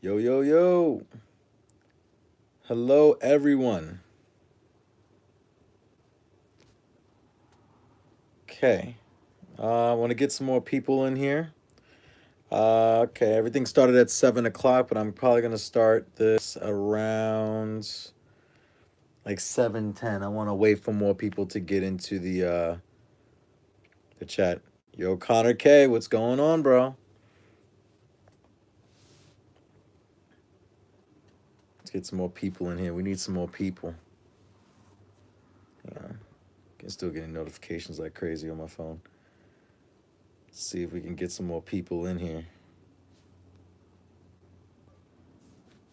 Yo, yo, yo. Hello, everyone. Okay. I want to get some more people in here. Okay, everything started at 7 o'clock, but I'm probably going to start this around like 7:10. I want to wait for more people to get into the chat. Yo, Connor K, what's going on, bro? Let's get some more people in here. We need some more people. Yeah, can still getting notifications like crazy on my phone. Let's see if we can get some more people in here.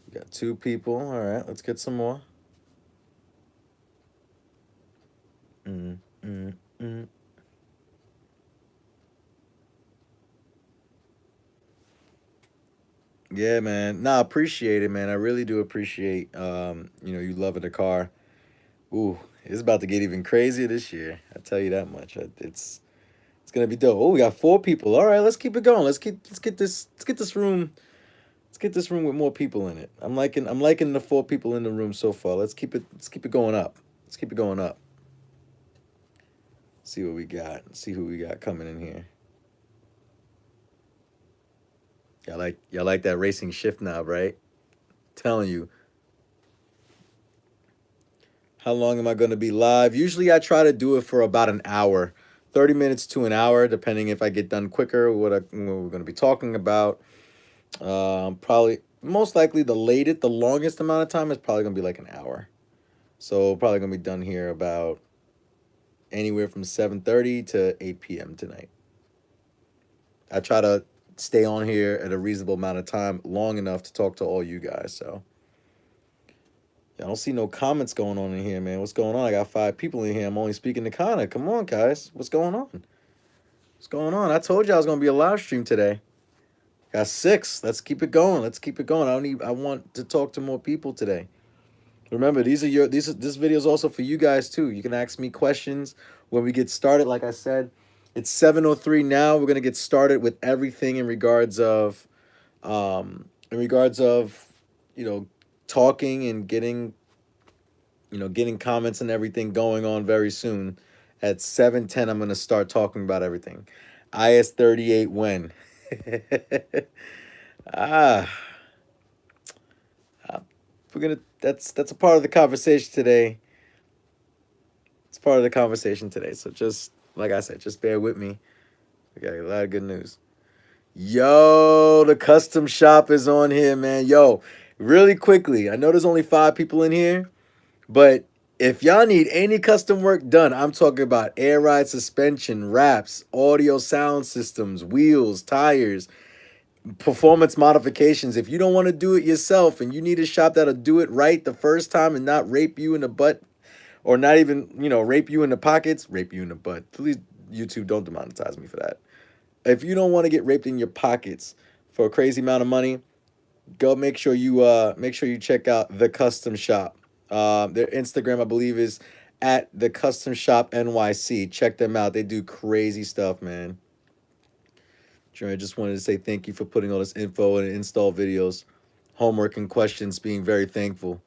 We got two people. All right, let's get some more. Mm, mm, mm. Yeah, man. Nah, appreciate it, man. I really do appreciate you loving the car. Ooh, it's about to get even crazier this year. I tell you that much. It's gonna be dope. Oh, we got four people. All right, let's keep it going. Let's get this room with more people in it. I'm liking the four people in the room so far. Let's keep it going up. Let's keep it going up. See what we got. See who we got coming in here. Y'all like that racing shift knob, right? Telling you. How long am I going to be live? Usually I try to do it for about an hour, 30 minutes to an hour, depending if I get done quicker, what we're going to be talking about. Probably, most likely the longest amount of time is probably going to be like an hour. So probably going to be done here about anywhere from 7:30 to 8 p.m. tonight. I try to stay on here at a reasonable amount of time, long enough to talk to all you guys. So yeah, I don't see no comments going on in here, man. What's going on? I got five people in here. I'm only speaking to Connor. Come on, guys. What's going on? What's going on? I told you I was gonna be a live stream today. Got six. Let's keep it going. Let's keep it going. I want to talk to more people today. Remember, this video is also for you guys too. You can ask me questions when we get started. Like I said, it's 7:03 now. We're gonna get started with everything in regards of you know talking and getting comments and everything going on very soon. At 7:10, I'm gonna start talking about everything. IS-38 when? ah, uh, we're gonna. That's a part of the conversation today. It's part of the conversation today. So just like I said, just bear with me. We got a lot of good news. Yo, the custom shop is on here, man. Yo, really quickly. I know there's only five people in here. But if y'all need any custom work done, I'm talking about air ride suspension, wraps, audio sound systems, wheels, tires, performance modifications. If you don't want to do it yourself and you need a shop that'll do it right the first time and not rape you in the butt or not even, rape you in the pockets, rape you in the butt. Please, YouTube, don't demonetize me for that. If you don't want to get raped in your pockets for a crazy amount of money, go make sure you check out the custom shop. Their Instagram, I believe, is at the custom shop NYC. Check them out. They do crazy stuff, man. Sure, I just wanted to say thank you for putting all this info and install videos, homework and questions. Being very thankful.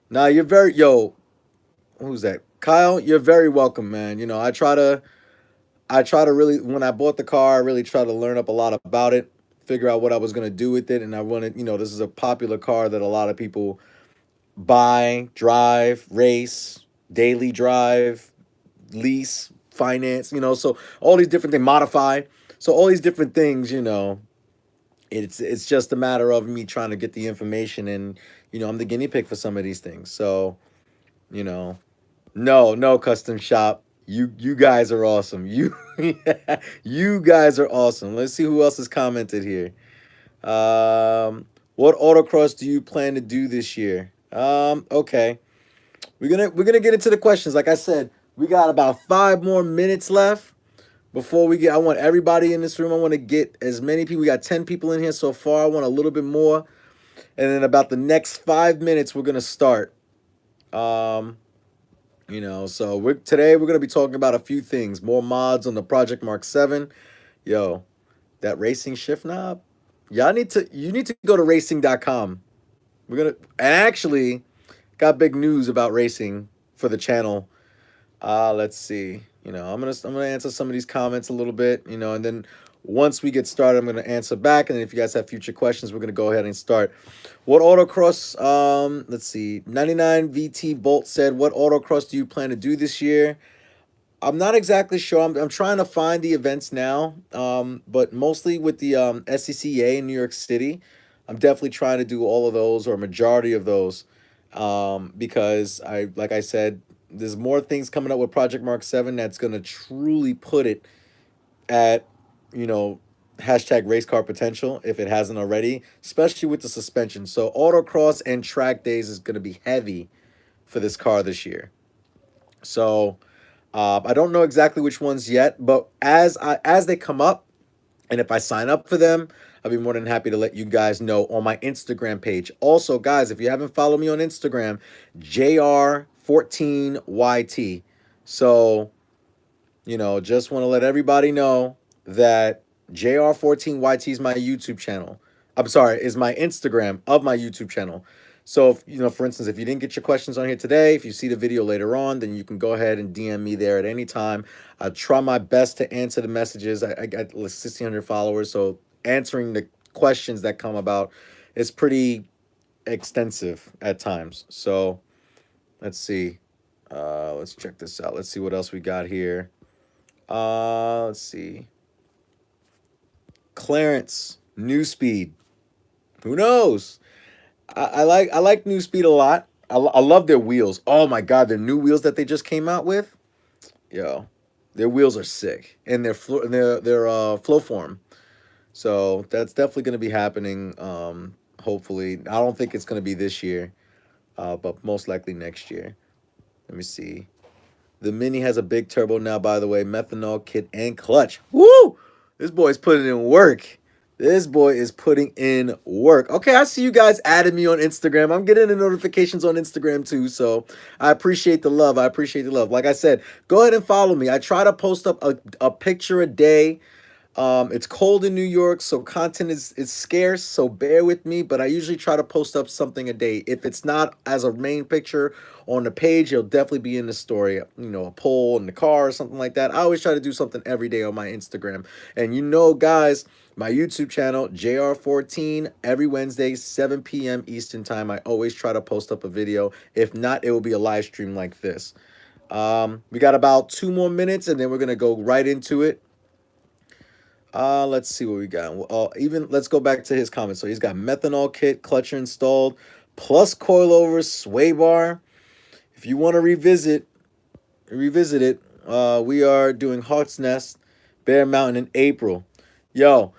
Now you're very yo. Who's that? Kyle. You're very welcome, man. I try to really, when I bought the car, I really try to learn up a lot about it, figure out what I was gonna do with it, and I wanted, this is a popular car that a lot of people buy, drive, race, daily drive, lease, finance, so all these different things, modify. So all these different things, it's just a matter of me trying to get the information and I'm the guinea pig for some of these things. So, you know, no custom shop. You guys are awesome. You guys are awesome. Let's see who else has commented here. What autocross do you plan to do this year? Okay. We're gonna get into the questions. Like I said, we got about 5 more minutes left before we get. I want everybody in this room. I want to get as many people. We got 10 people in here so far. I want a little bit more, and then about the next 5 minutes, we're gonna start. Um, so we're gonna be talking about a few things. More mods on the Project Mark 7. Yo, that racing shift knob. You need to go to racing.com. We're gonna and actually got big news about racing for the channel. Let's see. I'm gonna answer some of these comments a little bit, and then once we get started, I'm gonna answer back, and then if you guys have future questions, we're gonna go ahead and start. What autocross? Let's see. 99 VT Bolt said, "What autocross do you plan to do this year?" I'm not exactly sure. I'm trying to find the events now, but mostly with the SCCA in New York City. I'm definitely trying to do all of those or a majority of those, because like I said, there's more things coming up with Project Mark 7 that's gonna truly put it at, you know, hashtag race car potential if it hasn't already, especially with the suspension. So autocross and track days is gonna be heavy for this car this year. So I don't know exactly which ones yet, but as they come up, and if I sign up for them, I'll be more than happy to let you guys know on my Instagram page. Also, guys, if you haven't followed me on Instagram, JR14YT. So, just want to let everybody know that JR14YT is my YouTube channel. I'm sorry, is my Instagram of my YouTube channel. So, if, for instance, if you didn't get your questions on here today, if you see the video later on, then you can go ahead and DM me there at any time. I try my best to answer the messages. I got 1,600 followers, so answering the questions that come about is pretty extensive at times. So, let's see. Let's check this out. Let's see what else we got here. Let's see. Clarence, New Speed. Who knows? I like New Speed a lot. I love their wheels. Oh my god, their new wheels that they just came out with. Yo, their wheels are sick, and their flow form. So that's definitely going to be happening. Hopefully, I don't think it's going to be this year, but most likely next year. Let me see. The Mini has a big turbo now, by the way. Methanol kit and clutch. Woo! This boy's putting in work. This boy is putting in work. Okay, I see you guys added me on Instagram. I'm getting the notifications on Instagram too, so I appreciate the love. I appreciate the love. Like I said, go ahead and follow me. I try to post up a picture a day. It's cold in New York, so content is scarce, so bear with me, but I usually try to post up something a day. If it's not as a main picture on the page, it'll definitely be in the story, a poll in the car or something like that. I always try to do something every day on my Instagram. And guys, my YouTube channel, JR14, every Wednesday, 7 p.m. Eastern Time. I always try to post up a video. If not, it will be a live stream like this. We got about 2 more minutes, and then we're going to go right into it. Let's see what we got. Even let's go back to his comments. So he's got methanol kit, clutcher installed, plus coilover, sway bar. If you want to revisit it. We are doing Hawk's Nest, Bear Mountain in April. Yo,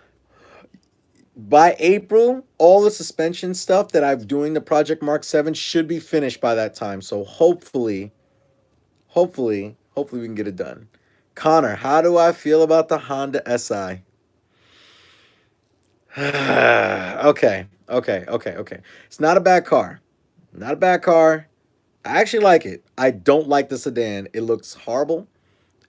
by April, all the suspension stuff that I'm doing the Project Mark 7 should be finished by that time. So hopefully we can get it done. Connor, how do I feel about the Honda SI? Okay. It's not a bad car. Not a bad car. I actually like it. I don't like the sedan. It looks horrible.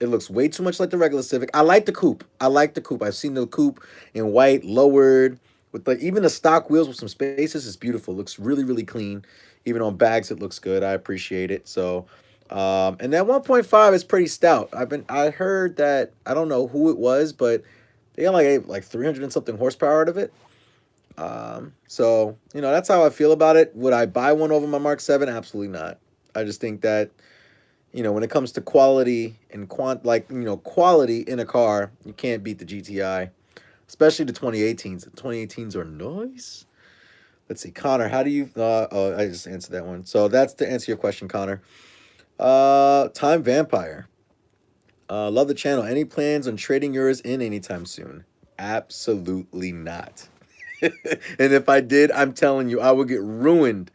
It looks way too much like the regular Civic. I like the coupe. I've seen the coupe in white, lowered, with even the stock wheels with some spaces. It's beautiful. It looks really, really clean. Even on bags, it looks good. I appreciate it. So, and that 1.5 is pretty stout. I heard that, I don't know who it was, but they got like 300 and something horsepower out of it. So that's how I feel about it. Would I buy one over my Mark 7? Absolutely not. I just think that when it comes to quality and quality in a car, you can't beat the GTI, especially the 2018s. The 2018s are nice. Let's see, Connor, how do you? I just answered that one. So that's to answer your question, Connor. Time Vampire. Love the channel. Any plans on trading yours in anytime soon? Absolutely not. And if I did, I'm telling you, I would get ruined.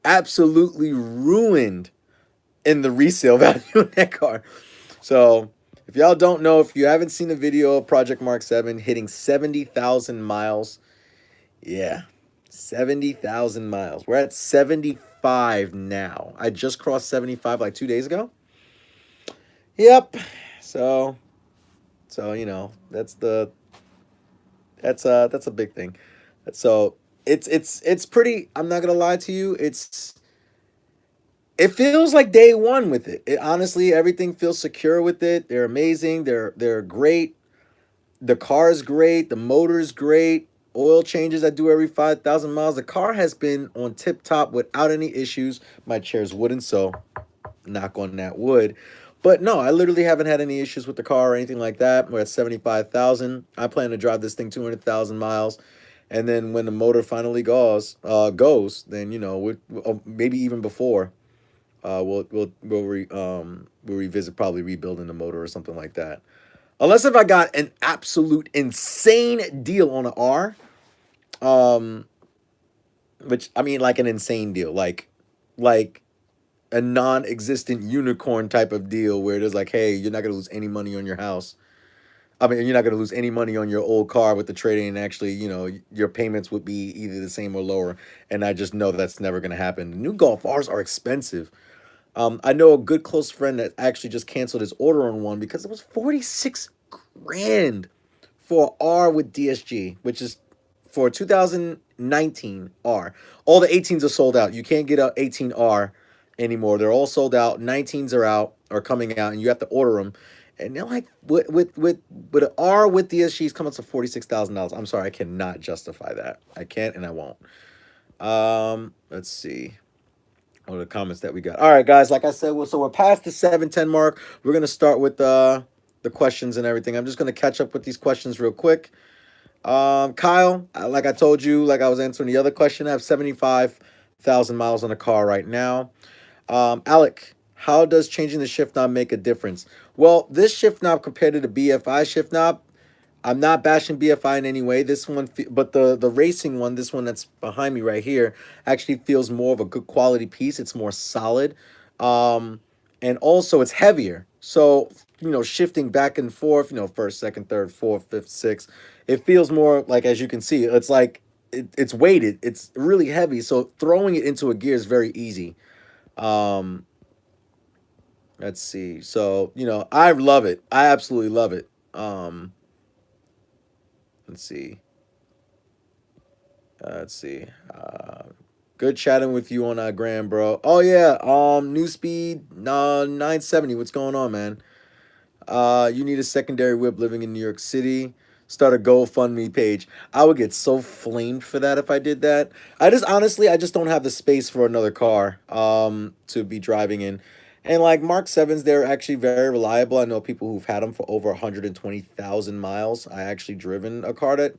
Absolutely ruined in the resale value of that car. So, if y'all don't know, if you haven't seen the video of Project Mark 7 hitting 70,000 miles, yeah, 70,000 miles. We're at 75 now. I just crossed 75 like 2 days ago. Yep. So that's That's a big thing. So it's pretty. I'm not gonna lie to you. It feels like day one with it. Honestly, everything feels secure with it. They're amazing. They're great. The car is great. The motor's great. Oil changes I do every 5,000 miles. The car has been on tip top without any issues. My chair's wooden, so knock on that wood. But no, I literally haven't had any issues with the car or anything like that. We're at 75,000. I plan to drive this thing 200,000 miles. And then when the motor finally goes, then maybe even before, we'll revisit probably rebuilding the motor or something like that. Unless if I got an absolute insane deal on an R, um, which I mean like an insane deal, like a non-existent unicorn type of deal where it is like, hey, you're not gonna lose any money on your house. I mean, you're not gonna lose any money on your old car with the trading, and actually, your payments would be either the same or lower. And I just know that's never gonna happen. New Golf R's are expensive. I know a good close friend that actually just canceled his order on one because it was 46 grand for R with DSG, which is for 2019 R. All the 18s are sold out. You can't get a 18R anymore. They're all sold out. 19s are out or coming out, and you have to order them. And they're like with an R with DSGs coming to $46,000. I'm sorry, I cannot justify that. I can't and I won't. Let's see. What are the comments that we got? All right, guys. Like I said, so we're past the 7:10 mark. We're gonna start with the questions and everything. I'm just gonna catch up with these questions real quick. Kyle, like I told you, like I was answering the other question, I have 75,000 miles on the car right now. Alec, how does changing the shift knob make a difference? Well, this shift knob compared to the BFI shift knob, I'm not bashing BFI in any way. This one, but the racing one, this one that's behind me right here, actually feels more of a good quality piece. It's more solid, um, and also it's heavier. So shifting back and forth, first, second, third, fourth, fifth, sixth, it feels more like, as you can see, it's like it's weighted. It's really heavy. So throwing it into a gear is very easy. Um, let's see. So I love it. I absolutely love it. Let's see. Let's see. Good chatting with you on Gram, bro. Oh yeah. New speed 970. What's going on, man? You need a secondary whip living in New York City. Start a GoFundMe page. I would get so flamed for that if I did that. I just don't have the space for another car to be driving in. And like Mark 7s, they're actually very reliable. I know people who've had them for over 120,000 miles. I actually driven a car that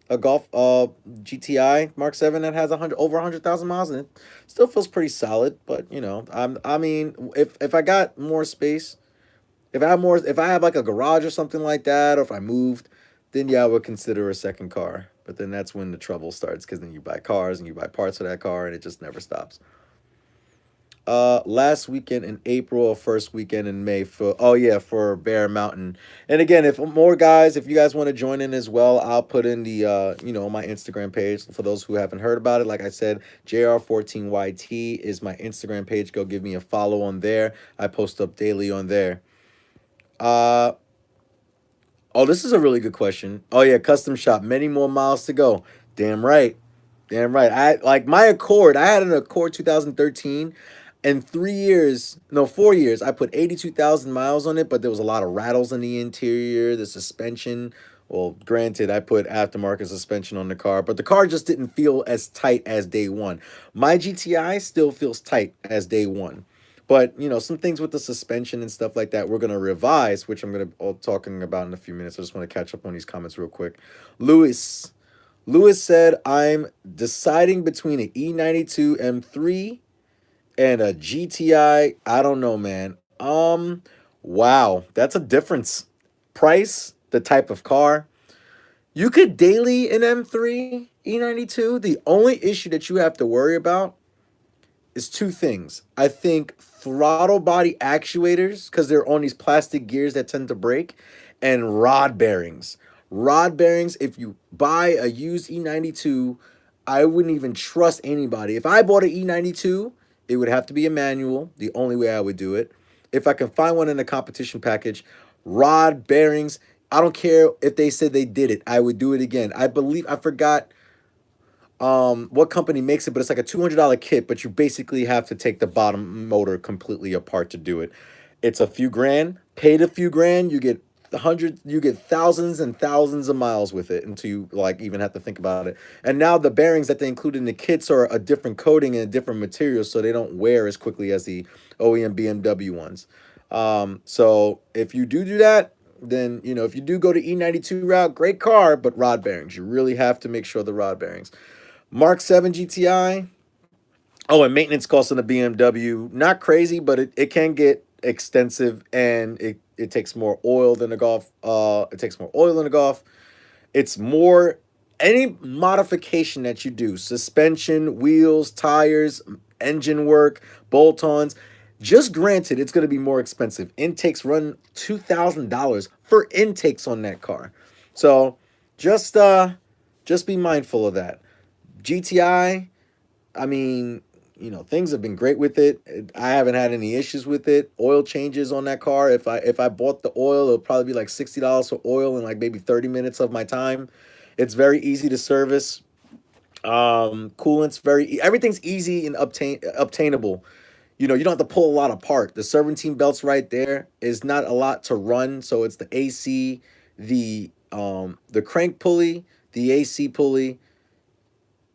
a Golf GTI Mark 7 that has 100,000 miles and it still feels pretty solid, but I mean, if I got more space, if I have like a garage or something like that, or if I moved, then yeah, I would consider a second car. But then that's when the trouble starts because then you buy cars and you buy parts for that car and it just never stops. Last weekend in April or first weekend in May for Bear Mountain. And again, if you guys want to join in as well, I'll put in the my Instagram page for those who haven't heard about it. Like I said, JR14YT is my Instagram page. Go give me a follow on there. I post up daily on there. Uh Oh, this is a really good question. Oh yeah, custom shop. Many more miles to go. Damn right. Damn right. I like my Accord. I had an Accord 2013. In 3 years, no, 4 years, I put 82,000 miles on it, but there was a lot of rattles in the interior, the suspension. Well, granted, I put aftermarket suspension on the car, but the car just didn't feel as tight as day one. My GTI still feels tight as day one. But some things with the suspension and stuff like that, we're gonna revise, which I'm gonna all talking about in a few minutes. I just want to catch up on these comments real quick. Lewis, Lewis said, "I'm deciding between an E92 M3 and a GTI. I don't know, man. Wow, that's a difference. Price, the type of car. You could daily an M3 E92. The only issue that you have to worry about is two things. I think throttle body actuators, because they're on these plastic gears that tend to break, and rod bearings. Rod bearings, if you buy a used E92, I wouldn't even trust anybody. If I bought an E92, it would have to be a manual, the only way I would do it. If I can find one in a competition package, rod bearings, I don't care if they said they did it. I would do it again. I believe I forgot what company makes it, but it's like a $200 kit, but you basically have to take the bottom motor completely apart to do it. It's a few grand, paid a few grand, you get you get thousands and thousands of miles with it until you like even have to think about it. And now the bearings that they include in the kits are a different coating and a different material, so they don't wear as quickly as the OEM BMW ones. So if you do that, then if you do go to E92 route, great car, but rod bearings. You really have to make sure the rod bearings. Mark 7 GTI. Oh, and maintenance costs on the BMW. Not crazy, but it can get extensive, and it takes more oil than a Golf. It takes more oil than a Golf. It's more any modification that you do, suspension, wheels, tires, engine work, bolt-ons. Just granted, it's going to be more expensive. Intakes run $2,000 for intakes on that car. So just be mindful of that. GTI, I mean, things have been great with it. I haven't had any issues with it. Oil changes on that car. If I bought the oil, it'll probably be like $60 for oil and like maybe 30 minutes of my time. It's very easy to service. Coolant's everything's easy and obtainable. You don't have to pull a lot apart. The serpentine belts right there is not a lot to run. So it's the AC, the crank pulley, the AC pulley,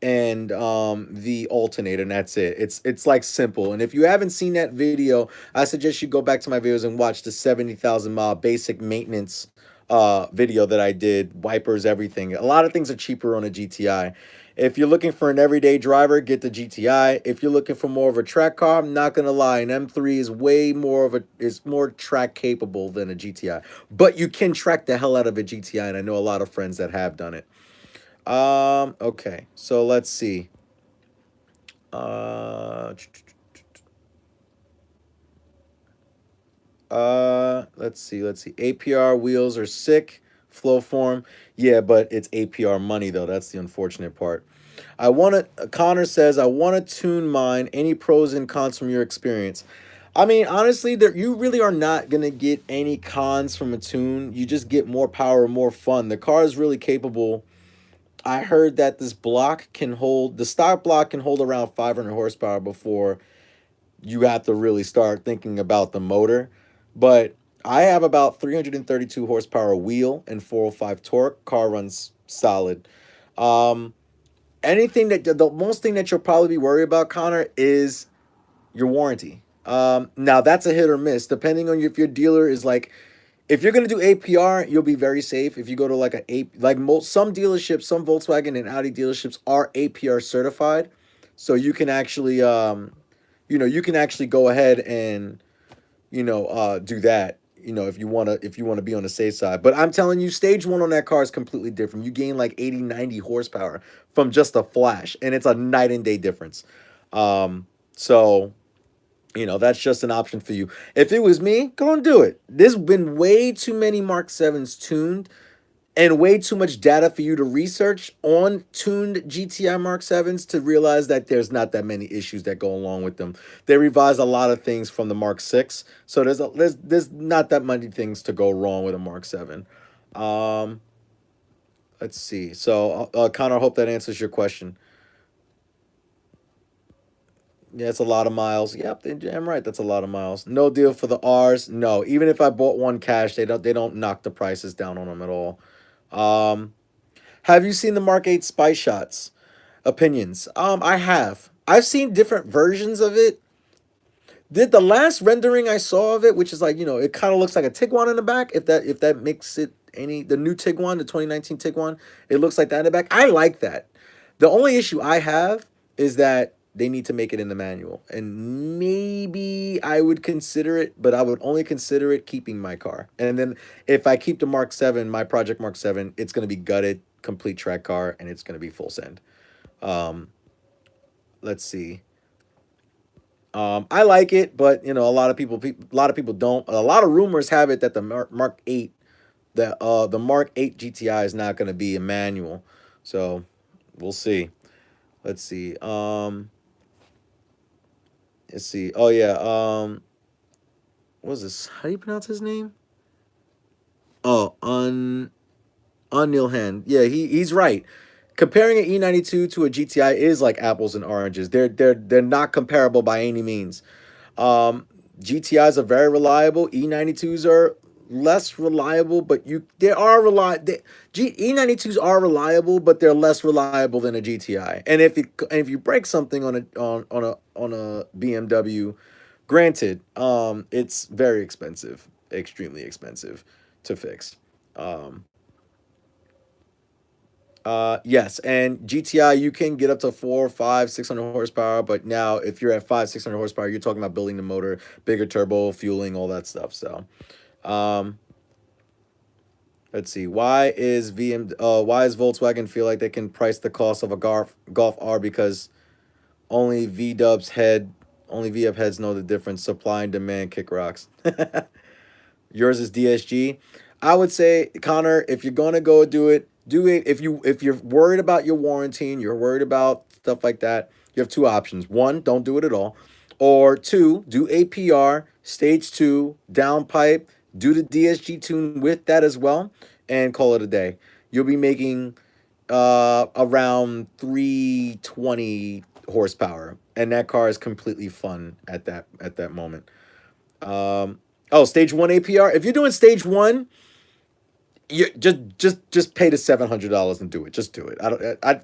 and the alternator, and that's it. It's like simple. And if you haven't seen that video, I suggest you go back to my videos and watch the 70,000 mile basic maintenance video that I did. Wipers, everything. A lot of things are cheaper on a GTI. If you're looking for an everyday driver, get the GTI. If you're looking for more of a track car, I'm not gonna lie, an M3 is way more is more track capable than a GTI. But you can track the hell out of a GTI, and I know a lot of friends that have done it. Okay, so let's see. Uh, let's see. APR wheels are sick. Flow form. Yeah, but it's APR money though. That's the unfortunate part. Connor says, I want to tune mine. Any pros and cons from your experience? I mean, honestly, you really are not going to get any cons from a tune. You just get more power, more fun. The car is really capable. I heard that the stock block can hold around 500 horsepower before you have to really start thinking about the motor. But I have about 332 horsepower wheel and 405 torque. Car runs solid. Um, the most thing that you'll probably be worried about, Connor, is your warranty. Now that's a hit or miss, depending on if your dealer is like, if you're gonna do APR, you'll be very safe. If you go to some dealerships, some Volkswagen and Audi dealerships are APR certified, so you can actually go ahead and do that. If you wanna be on the safe side. But I'm telling you, stage one on that car is completely different. You gain like 80, 90 horsepower from just a flash, and it's a night and day difference. So that's just an option for you. If it was me, go and do it. There's been way too many Mark 7s tuned and way too much data for you to research on tuned GTI Mark 7s to realize that there's not that many issues that go along with them. They revised a lot of things from the Mark 6, so there's not that many things to go wrong with a Mark 7. Um, let's see. So, Connor, I hope that answers your question. Yeah, it's a lot of miles. Yep, damn right. That's a lot of miles. No deal for the R's. No, even if I bought one cash, they don't knock the prices down on them at all. Um, have you seen the Mark 8 Spy Shots? Opinions. I have. I've seen different versions of it. Did the last rendering I saw of it, which is like, it kind of looks like a Tiguan in the back, if that makes it the new Tiguan, the 2019 Tiguan, it looks like that in the back. I like that. The only issue I have is that they need to make it in the manual. And maybe I would consider it, but I would only consider it keeping my car. And then if I keep the Mark 7, my Project Mark 7, it's going to be gutted, complete track car, and it's going to be full send. Um, let's see. I like it, but a lot of people don't. A lot of rumors have it that the Mark 8, the Mark 8 GTI is not going to be a manual. So, we'll see. Let's see. Let's see. Oh yeah. What was this? How do you pronounce his name? Oh, on Neil Hand. Yeah, he's right. Comparing an E92 to a GTI is like apples and oranges. They're not comparable by any means. Um, GTIs are very reliable. E92s are less reliable, but they are reliable. E92s are reliable, but they're less reliable than a GTI. And if you break something on a BMW, granted, it's very expensive, extremely expensive to fix. Um, yes, and GTI you can get up to 4, 5, 600 horsepower, but now if you're at 5, 600 horsepower, you're talking about building the motor, bigger turbo, fueling, all that stuff. So, um, let's see. Why is Volkswagen feel like they can price the cost of a Golf R because only V Dubs head only V up heads know the difference. Supply and demand kick rocks. Yours is DSG. I would say, Connor, if you're gonna go do it, do it. If you're worried about your warranty and you're worried about stuff like that, you have two options. One, don't do it at all. Or two, do APR, stage two, downpipe, do the DSG tune with that as well, and call it a day. You'll be making around 320 horsepower. And that car is completely fun at that moment. Oh, stage one APR. If you're doing stage one, you just pay the $700 and do it. Just do it. I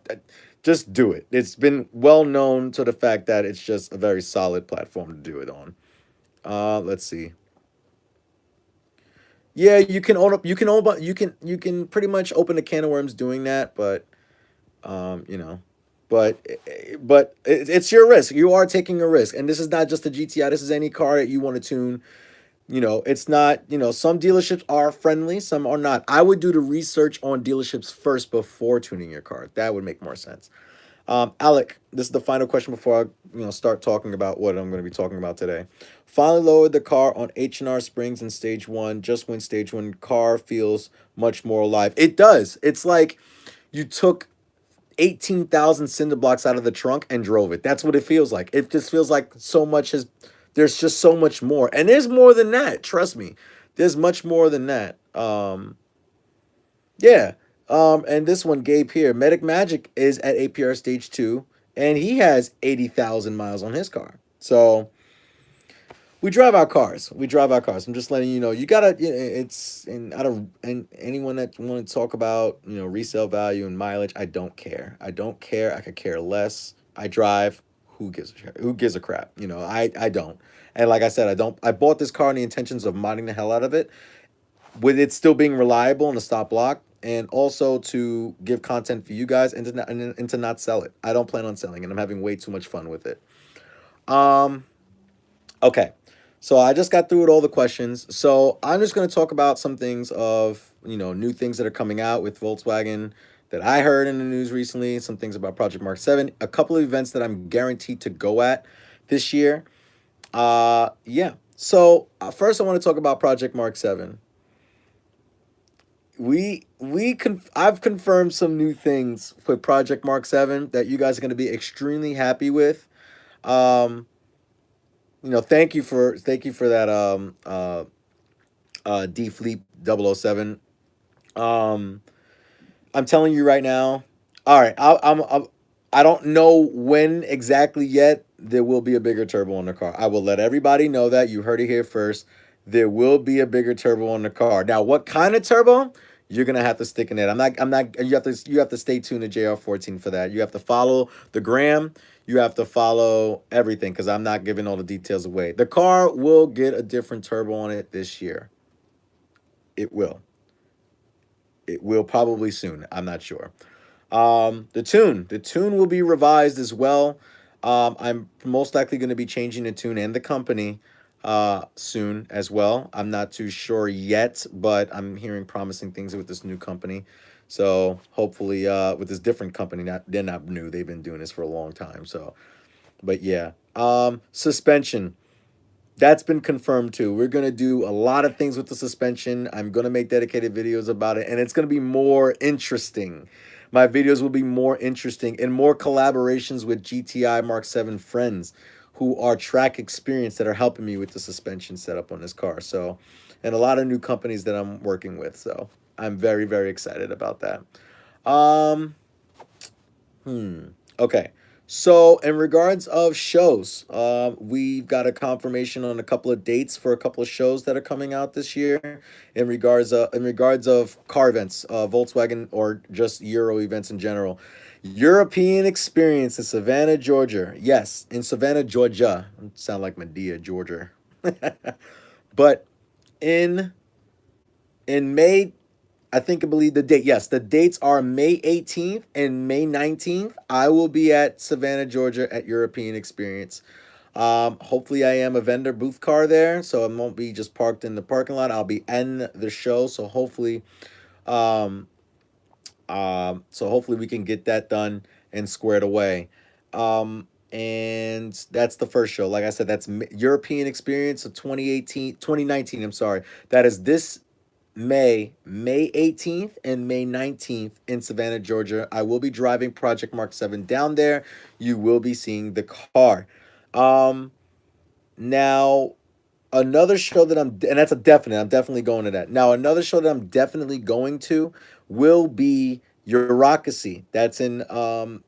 just do it. It's been well known to the fact that it's just a very solid platform to do it on. Let's see. Yeah, you can own up. You can pretty much open a can of worms doing that, but um, you know, but it's your risk. You are taking a risk, and this is not just a GTI. This is any car that you want to tune. It's not, some dealerships are friendly, some are not. I would do the research on dealerships first before tuning your car. That would make more sense. Alec, this is the final question before I, start talking about what I'm going to be talking about today. Finally lowered the car on H&R Springs in stage one. Just when stage one car feels much more alive. It does. It's like you took 18,000 cinder blocks out of the trunk and drove it. That's what it feels like. It just feels like there's just so much more. And there's more than that. Trust me. There's much more than that. Yeah. And this one, Gabe here, Medic Magic is at APR stage two, and he has 80,000 miles on his car. So we drive our cars. We drive our cars. I'm just letting you know. You gotta. It's and I don't. And anyone that want to talk about resale value and mileage, I don't care. I don't care. I could care less. I drive. Who gives a crap? I don't. And like I said, I don't. I bought this car in the intentions of modding the hell out of it, with it still being reliable in the stop block, and also to give content for you guys and to not sell it. I don't plan on selling, and I'm having way too much fun with it. Um. Okay. So I just got through with all the questions. So I'm just going to talk about some things of, new things that are coming out with Volkswagen that I heard in the news recently, some things about Project Mark 7, a couple of events that I'm guaranteed to go at this year. Yeah. So first I want to talk about Project Mark 7. I've confirmed some new things for Project Mark 7 that you guys are going to be extremely happy with. Um, thank you for that D Fleet 007. Um I'm telling you right now. All right, I don't know when exactly yet there will be a bigger turbo on the car. I will let everybody know that you heard it here first. There will be a bigger turbo on the car. Now, what kind of turbo? You're gonna have to stick in it. I'm not. You have to stay tuned to JR14 for that. You have to follow the gram. You have to follow everything because I'm not giving all the details away. The car will get a different turbo on it this year. It will. It will probably soon. I'm not sure. The tune will be revised as well. I'm most likely going to be changing the tune and the company soon as well. I'm not too sure yet, but I'm hearing promising things with this new company. So hopefully, with this different company, they're not new. They've been doing this for a long time. So, but yeah, suspension. That's been confirmed too. We're gonna do a lot of things with the suspension. I'm gonna make dedicated videos about it, and it's gonna be more interesting. My videos will be more interesting and more collaborations with GTI Mark 7 friends who are track experienced that are helping me with the suspension setup on this car. So and a lot of new companies that I'm working with. So I'm very, very excited about that. Um, Okay. So, in regards of shows, we've got a confirmation on a couple of dates for a couple of shows that are coming out this year. In regards of car events, Volkswagen or just Euro events in general. European Experience in Savannah, Georgia. Yes, in Savannah, Georgia. Sound like Medea, Georgia. But in May, I believe the date. Yes, the dates are May 18th and May 19th. I will be at Savannah, Georgia at European Experience. Hopefully, I am a vendor booth car there, so I won't be just parked in the parking lot. I'll be in the show, so um, hopefully we can get that done and squared away. And that's the first show. Like I said, that's European Experience of 2018, 2019. I'm sorry. That is this May 18th and May 19th in Savannah, Georgia. I will be driving Project Mark 7 down there. You will be seeing the car. Um, Now, another show that and that's a definite, I'm definitely going to that. Now, another show that I'm definitely going to will be Eurocracy. That's in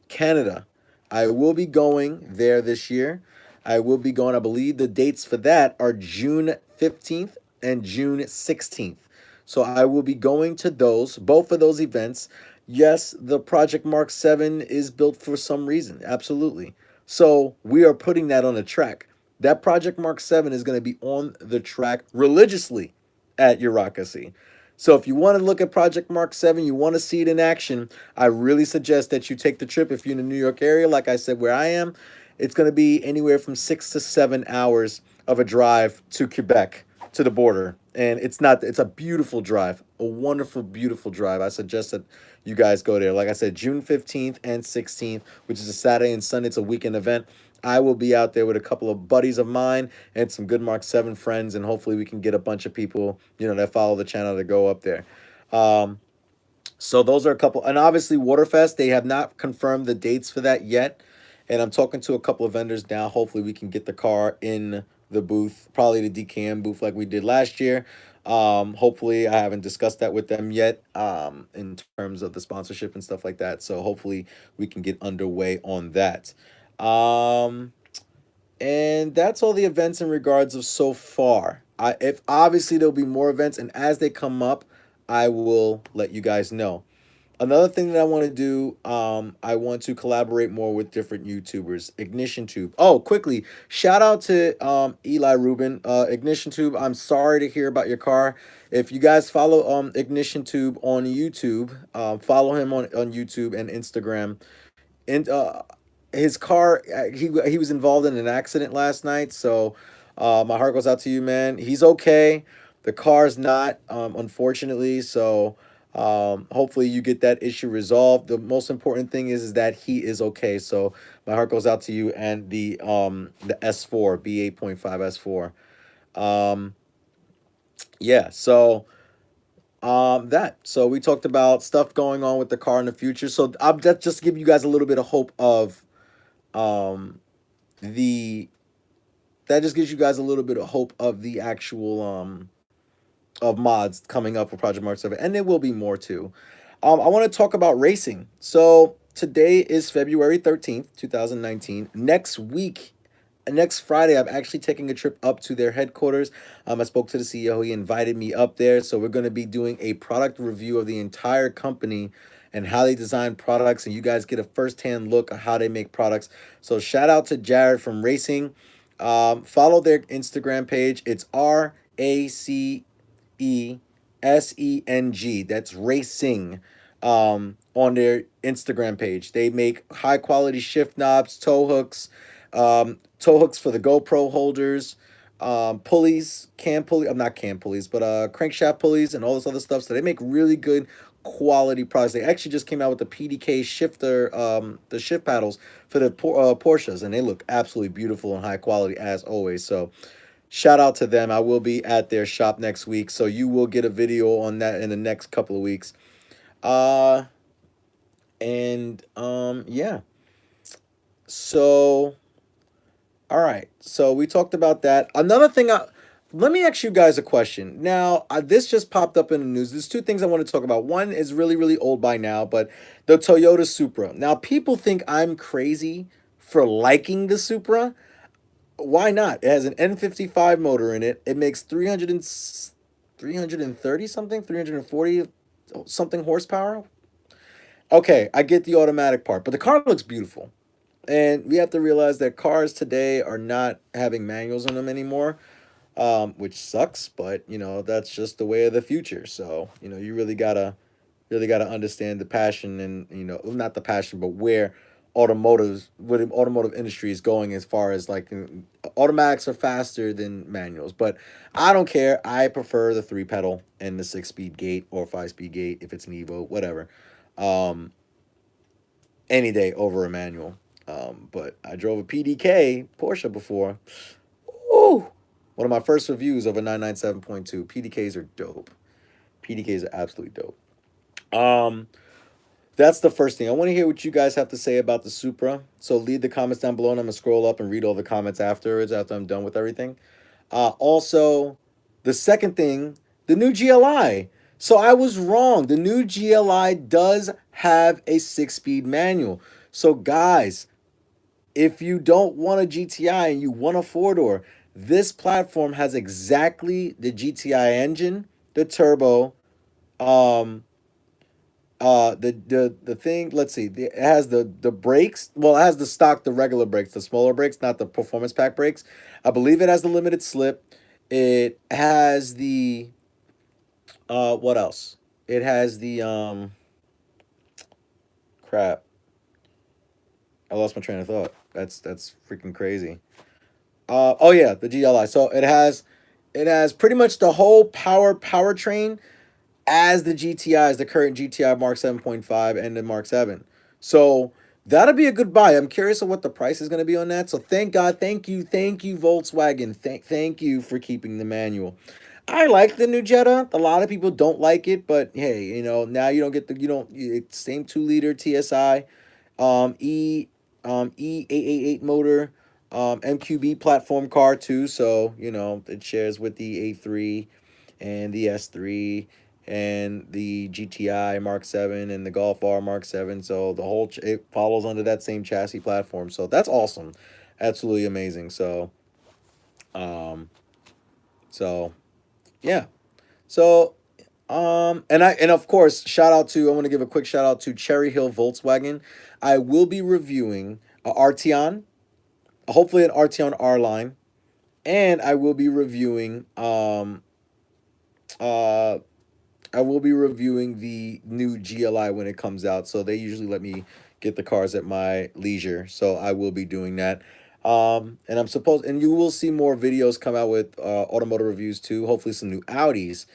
Canada. I will be going there this year. I will be going, I believe the dates for that are June 15th and June 16th. So I will be going to both of those events. Yes, the Project Mark 7 is built for some reason. Absolutely. So we are putting that on a track. That Project Mark 7 is going to be on the track religiously at Eurocracy. So if you want to look at Project Mark 7, you want to see it in action, I really suggest that you take the trip if you're in the New York area, like I said, where I am. It's going to be anywhere from 6 to 7 hours of a drive to Quebec, to the border. And it's a beautiful drive, a wonderful, beautiful drive. I suggest that you guys go there. Like I said, June 15th and 16th, which is a Saturday and Sunday. It's a weekend event. I will be out there with a couple of buddies of mine and some good Mark 7 friends, and hopefully we can get a bunch of people, that follow the channel to go up there. Um, so those are a couple, and obviously Waterfest, they have not confirmed the dates for that yet. And I'm talking to a couple of vendors now. Hopefully we can get the car in the booth, probably the DKM booth like we did last year. Hopefully I haven't discussed that with them yet, in terms of the sponsorship and stuff like that. So hopefully we can get underway on that. Um, and that's all the events in regards of so far. If obviously there'll be more events, and as they come up, I will let you guys know. Another thing that I want to do, I want to collaborate more with different YouTubers. Ignition Tube. Oh, quickly, shout out to Eli Rubin, Ignition Tube. I'm sorry to hear about your car. If you guys follow Ignition Tube on YouTube, follow him on YouTube and Instagram. And his car, he was involved in an accident last night. So my heart goes out to you, man. He's okay. The car's not, unfortunately. So hopefully you get that issue resolved. The most important thing is that he is okay. So my heart goes out to you and the S4 B8.5 S4. Um, yeah. So we talked about stuff going on with the car in the future. So I'm that just to give you guys a little bit of hope of um the that just gives you guys a little bit of hope of the actual of mods coming up for Project Mark 7, and there will be more too. I want to talk about racing. So today is February 13th, 2019. Next Friday, I'm actually taking a trip up to their headquarters. I spoke to the CEO. He invited me up there. So we're going to be doing a product review of the entire company and how they design products. And you guys get a firsthand look at how they make products. So shout out to Jared from Racing. Follow their Instagram page. It's RACESENG. That's Racing. On their Instagram page, they make high quality shift knobs, toe hooks for the GoPro holders, pulleys, cam pulley. I'm not cam pulleys, but crankshaft pulleys and all this other stuff. So they make really good quality products. They actually just came out with the PDK shifter, the shift paddles for the Porsches, and they look absolutely beautiful and high quality as always. So shout out to them. I will be at their shop next week, so you will get a video on that in the next couple of weeks. Uh, and yeah. So all right. So we talked about that. Another thing let me ask you guys a question. Now, this just popped up in the news. There's two things I want to talk about. One is really, really old by now, but the Toyota Supra. Now, people think I'm crazy for liking the Supra. Why not? It has an N55 motor in it. It makes 330 something, 340 something horsepower. Okay, I get the automatic part, but the car looks beautiful. And we have to realize that cars today are not having manuals in them anymore, which sucks, but that's just the way of the future. So you really gotta understand the passion, and well, not the passion, but where the automotive industry is going, as far as like automatics are faster than manuals. But I don't care. I prefer the three pedal and the 6 speed gate or 5 speed gate if it's an Evo, whatever. Um, any day over a manual. But I drove a PDK Porsche before. Ooh, one of my first reviews of a 997.2. PDKs are dope. PDKs are absolutely dope. Um, that's the first thing. I want to hear what you guys have to say about the Supra. So leave the comments down below, and I'm gonna scroll up and read all the comments afterwards after I'm done with everything. Also, the second thing, the new GLI. So I was wrong. The new GLI does have a 6 speed manual. So guys, if you don't want a GTI and you want a four door, this platform has exactly the GTI engine, the turbo, um, the thing. Let's see, it has the brakes. Well, it has the regular brakes, the smaller brakes, not the performance pack brakes. I believe it has the limited slip. It has the what else? It has the crap. I lost my train of thought. That's freaking crazy. Oh yeah, the GLI. So it has pretty much the whole powertrain as the GTIs, the current GTI Mark 7.5 and the Mark 7. So that'll be a good buy. I'm curious of what the price is going to be on that. So thank God, thank you, Volkswagen. Thank you for keeping the manual. I like the new Jetta. A lot of people don't like it, but hey, now you don't get the you don't it's same 2 liter TSI, E E888 motor, MQB platform car too. So it shares with the A3 and the S3 and the GTI Mark 7 and the Golf R Mark 7. So it follows under that same chassis platform. So that's awesome. Absolutely amazing. Um so yeah. So and of course, I want to give a quick shout out to Cherry Hill Volkswagen. I will be reviewing a Arteon, hopefully an Arteon R line, and uh I will be reviewing the new GLI when it comes out. So they usually let me get the cars at my leisure. So I will be doing that. And you will see more videos come out with automotive reviews too. Hopefully some new Audis,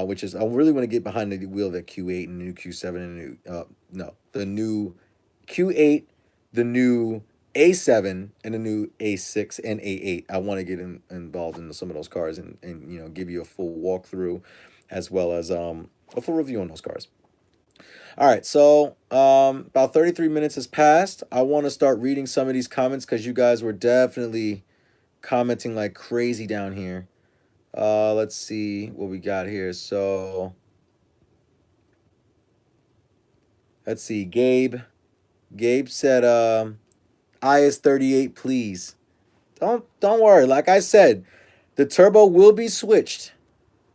which is I really want to get behind the wheel of the Q8 and the new Q7 and the new no the new Q8, the new A7 and the new A6 and A8. I want to get involved in some of those cars and give you a full walkthrough as well as a full review on those cars. All right, so about 33 minutes has passed. I want to start reading some of these comments because you guys were definitely commenting like crazy down here. Let's see what we got here. So let's see. Gabe said, IS38, please. Don't worry. Like I said, the turbo will be switched.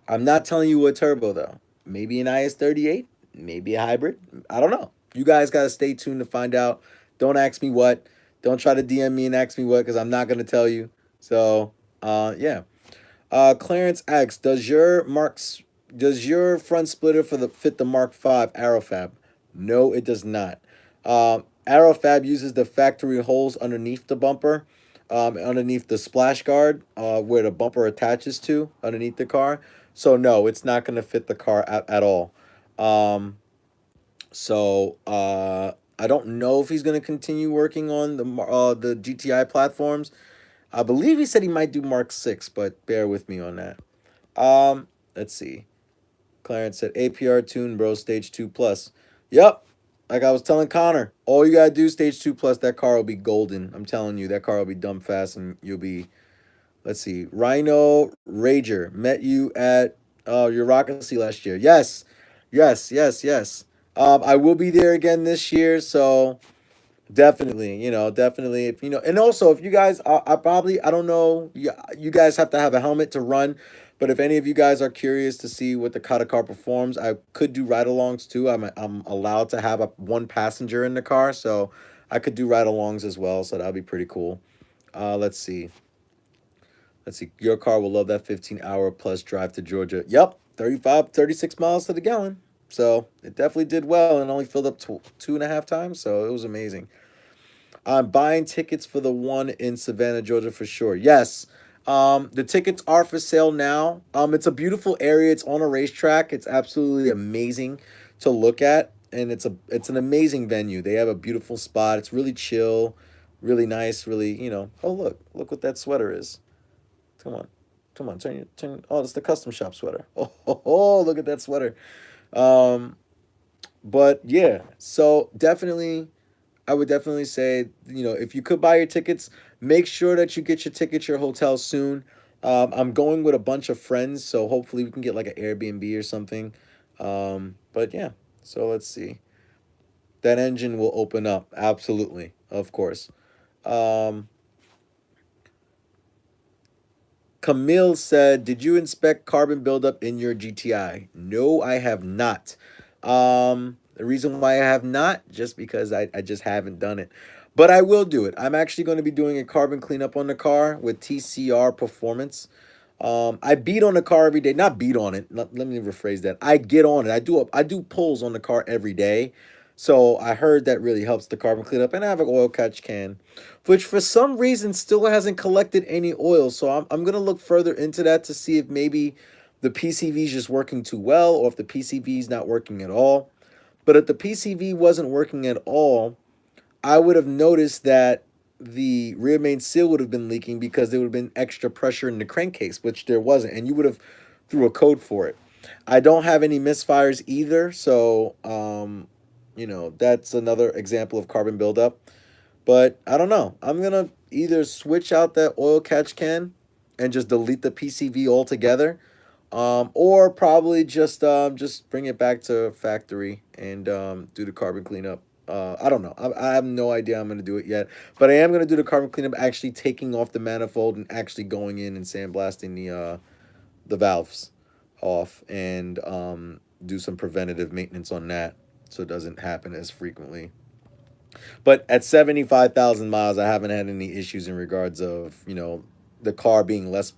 I'm not telling you what turbo though. Maybe an IS38, maybe a hybrid. I don't know. You guys gotta stay tuned to find out. Don't ask me what. Don't try to DM me and ask me what because I'm not gonna tell you. So, yeah. Clarence asks, does your front splitter fit the Mark V Aerofab? No, it does not. Aerofab uses the factory holes underneath the bumper, underneath the splash guard, where the bumper attaches to underneath the car. So no, it's not going to fit the car at all. Um, I don't know if he's going to continue working on the GTI platforms. I believe he said he might do Mark 6, but bear with me on that. Let's see. Clarence said APR tune, bro, stage 2 plus. Yep. Like I was telling Connor, all you gotta do stage 2 plus, that car will be golden. I'm telling you, that car will be dumb fast and you'll be Let's see. Rhino Rager met you at your Rockacy last year. Yes, yes, yes, yes. I will be there again this year, so definitely, definitely. If and also if you guys, I probably, I don't know, you guys have to have a helmet to run, but if any of you guys are curious to see what the Kata car performs, I could do ride-alongs too. I'm allowed to have one passenger in the car, so I could do ride-alongs as well. So that'd be pretty cool. Let's see. Let's see. Your car will love that 15-hour plus drive to Georgia. Yep, 35, 36 miles to the gallon. So it definitely did well and only filled up two and a half times. So it was amazing. I'm buying tickets for the one in Savannah, Georgia for sure. Yes. The tickets are for sale now. It's a beautiful area. It's on a racetrack. It's absolutely amazing to look at. And it's an amazing venue. They have a beautiful spot. It's really chill, really nice, really, Oh, look what that sweater is. Come on. Come on, turn. Oh, it's the custom shop sweater. Oh, look at that sweater. Um, but yeah, so definitely, I would definitely say, if you could buy your tickets, make sure that you get your tickets, your hotel soon. I'm going with a bunch of friends, so hopefully we can get like an Airbnb or something. But yeah, so let's see. That engine will open up, absolutely, of course. Um, Camille said, "Did you inspect carbon buildup in your GTI?" No, I have not. The reason why I have not, just because I just haven't done it. But I will do it. I'm actually going to be doing a carbon cleanup on the car with TCR Performance. I beat on the car every day. Not beat on it. Let me rephrase that. I get on it. I do pulls on the car every day. So I heard that really helps the carbon cleanup. And I have an oil catch can, which for some reason still hasn't collected any oil. So I'm gonna look further into that to see if maybe the PCV is just working too well, or if the PCV is not working at all. But if the PCV wasn't working at all, I would have noticed that the rear main seal would have been leaking because there would have been extra pressure in the crankcase, which there wasn't, and you would have threw a code for it. I don't have any misfires either, so that's another example of carbon buildup. But I don't know. I'm gonna either switch out that oil catch can and just delete the PCV altogether, or probably just bring it back to factory and do the carbon cleanup. I don't know. I have no idea I'm gonna do it yet, but I am gonna do the carbon cleanup, actually taking off the manifold and actually going in and sandblasting the valves off and do some preventative maintenance on that so it doesn't happen as frequently. But at 75,000 miles, I haven't had any issues in regards of, the car being less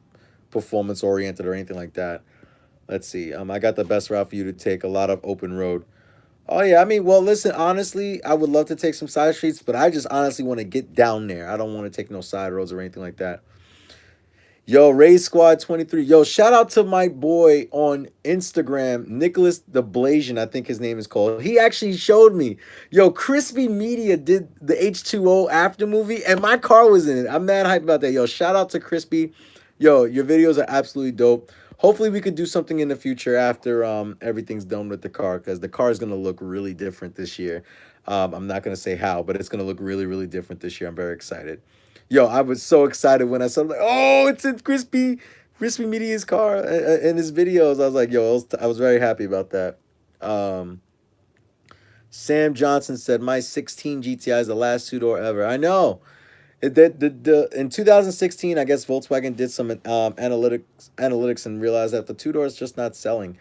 performance oriented or anything like that. Let's see. I got the best route for you to take, a lot of open road. Oh yeah, I mean, well, listen, honestly, I would love to take some side streets, but I just honestly want to get down there. I don't want to take no side roads or anything like that. Yo, Ray Squad 23. Yo, shout out to my boy on Instagram, Nicholas the Blasian, I think his name is called. He actually showed me. Yo, Crispy Media did the H2O after movie, and my car was in it. I'm mad hype about that. Yo, shout out to Crispy. Yo, your videos are absolutely dope. Hopefully we could do something in the future after everything's done with the car, because the car is gonna look really different this year. I'm not gonna say how, but it's gonna look really, really different this year. I'm very excited. Yo, I was so excited when I saw, like, oh, it's in Crispy Media's car in his videos. I was like, yo, I was very happy about that. Um, Sam Johnson said, my 16 GTI is the last two-door ever. I know. In 2016, I guess Volkswagen did some analytics and realized that the two-door is just not selling.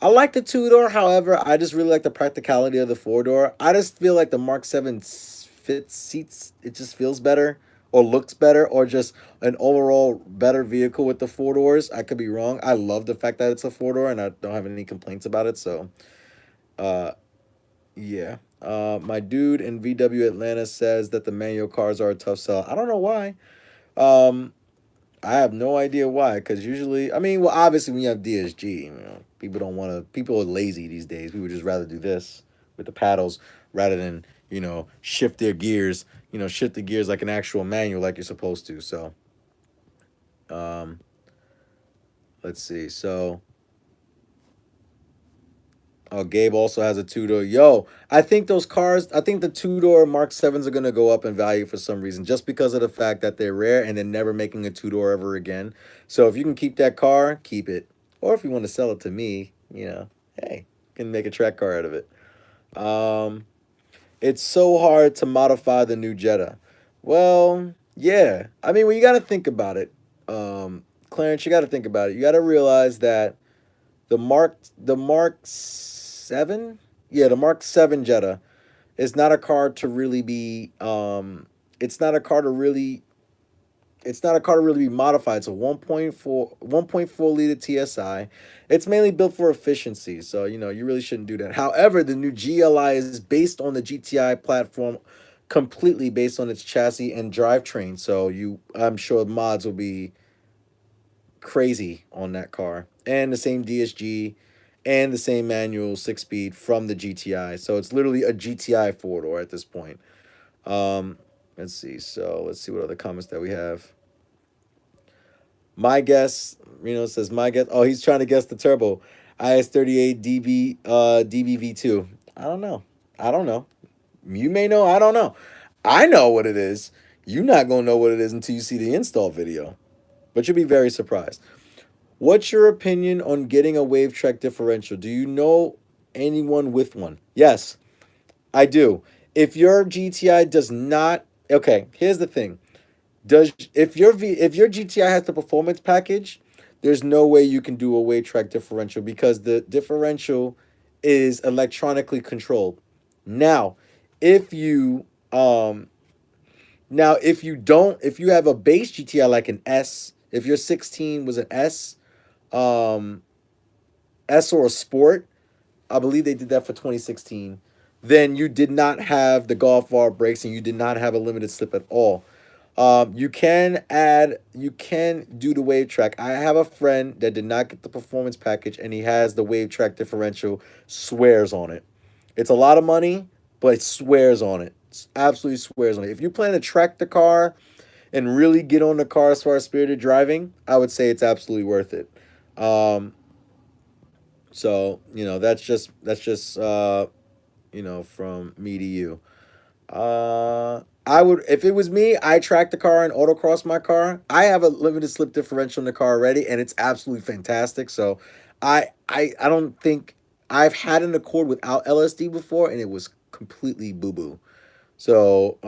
I like the two-door, however, I just really like the practicality of the four-door. I just feel like the Mark 7 fit seats, it just feels better or looks better, or just an overall better vehicle with the four doors. I could be wrong. I love the fact that it's a four-door and I don't have any complaints about it. So, uh, yeah. My dude in VW Atlanta says that the manual cars are a tough sell. I don't know why. Um, I have no idea why. Because usually, I mean, well, obviously when you have DSG, people don't want to. People are lazy these days. We would just rather do this with the paddles rather than shift their gears. Shift the gears like an actual manual, like you're supposed to. So, um, let's see. So Oh, Gabe also has a two door. Yo, I think those cars, I think the two door Mark 7s are going to go up in value for some reason, just because of the fact that they're rare and they're never making a two door ever again. So if you can keep that car, keep it. Or if you want to sell it to me, hey, can make a track car out of it. Um, it's so hard to modify the new Jetta. Well, yeah. I mean, when you got to think about it, Clarence, you got to think about it. You got to realize that the Mark 7, yeah, the Mark 7 Jetta is not a car to really be it's not a car to really it's not a car to really be modified. It's a 1.4 liter TSI. It's mainly built for efficiency, so you really shouldn't do that. However, the new GLI is based on the GTI platform, completely based on its chassis and drivetrain. So I'm sure mods will be crazy on that car, and the same DSG and the same manual 6 speed from the GTI. So it's literally a GTI four door at this point. Um, let's see. So let's see what other comments that we have. My guess, Reno says my guess. Oh, he's trying to guess the turbo. IS38 DBV2. I don't know. I don't know. You may know. I don't know. I know what it is. You're not gonna know what it is until you see the install video, but you'll be very surprised. What's your opinion on getting a wave track differential? Do you know anyone with one? Yes, I do. If your GTI does not, okay, here's the thing. Does if your GTI has the performance package, there's no way you can do a wave track differential because the differential is electronically controlled. Now, if you if you don't, if you have a base GTI like an S, if your 16 was an um S or a Sport, I believe they did that for 2016, then you did not have the Golf R brakes and you did not have a limited slip at all. You can do the wave track. I have a friend that did not get the performance package and he has the wave track differential, swears on it. It's a lot of money, but it swears on it. Absolutely swears on it. If you plan to track the car and really get on the car as far as spirited driving, I would say it's absolutely worth it. Um, so that's just from me to you. I would, if it was me, I track the car and autocross my car. I have a limited slip differential in the car already, and it's absolutely fantastic. So, I don't think I've had an Accord without LSD before, and it was completely boo boo. So,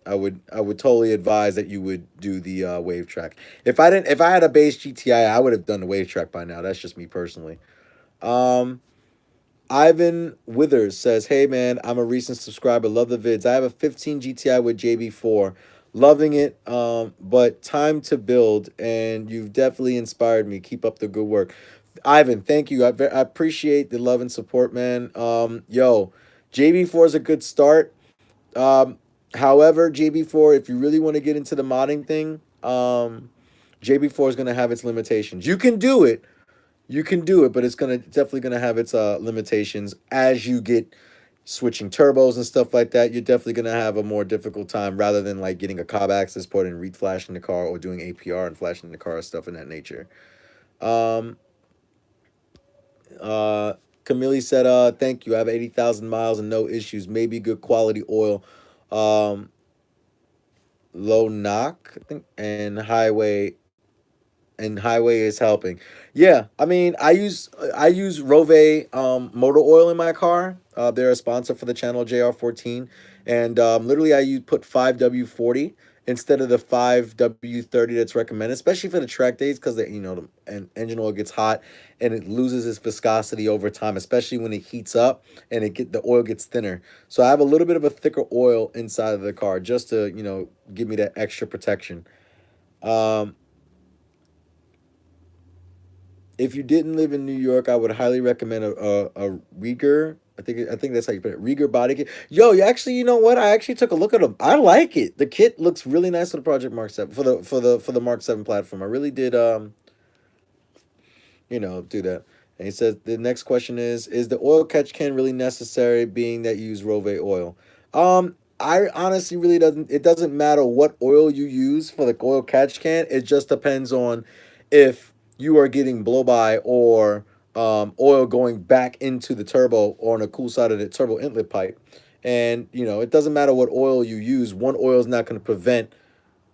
I would totally advise that you would do the wave track. If I had a base GTI, I would have done the wave track by now. That's just me personally. Um, Ivan Withers says, "Hey man, I'm a recent subscriber. Love the vids. I have a 15 GTI with JB4, loving it. But time to build, and you've definitely inspired me. Keep up the good work, Ivan. Thank you. I appreciate the love and support, man. Yo, JB4 is a good start. Um, however, JB4, if you really want to get into the modding thing, JB4 is gonna have its limitations. You can do it, but it's gonna definitely gonna have its limitations as you get switching turbos and stuff like that. You're definitely gonna have a more difficult time rather than like getting a cob access port and read flashing the car or doing APR and flashing the car, stuff in that nature. Um, Camille said, thank you. I have 80,000 miles and no issues. Maybe good quality oil. Um, Low knock, I think, and highway is helping. Yeah, I mean, I use Rove motor oil in my car. They're a sponsor for the channel JR14, and literally I use put 5W40 instead of the 5W30 that's recommended, especially for the track days because the engine oil gets hot and it loses its viscosity over time, especially when it heats up and the oil gets thinner. So I have a little bit of a thicker oil inside of the car just to give me that extra protection. Um, if you didn't live in New York, I would highly recommend a Rieger. I think that's how you put it. Rieger body kit. Yo, you know what? I actually took a look at them. I like it. The kit looks really nice for the Project Mark 7 for the Mark 7 platform. I really did do that. And he says the next question is the oil catch can really necessary being that you use Rove oil? I honestly really doesn't matter what oil you use for the oil catch can. It just depends on if you are getting blow by or oil going back into the turbo or on the cool side of the turbo inlet pipe. And it doesn't matter what oil you use. One oil is not going to prevent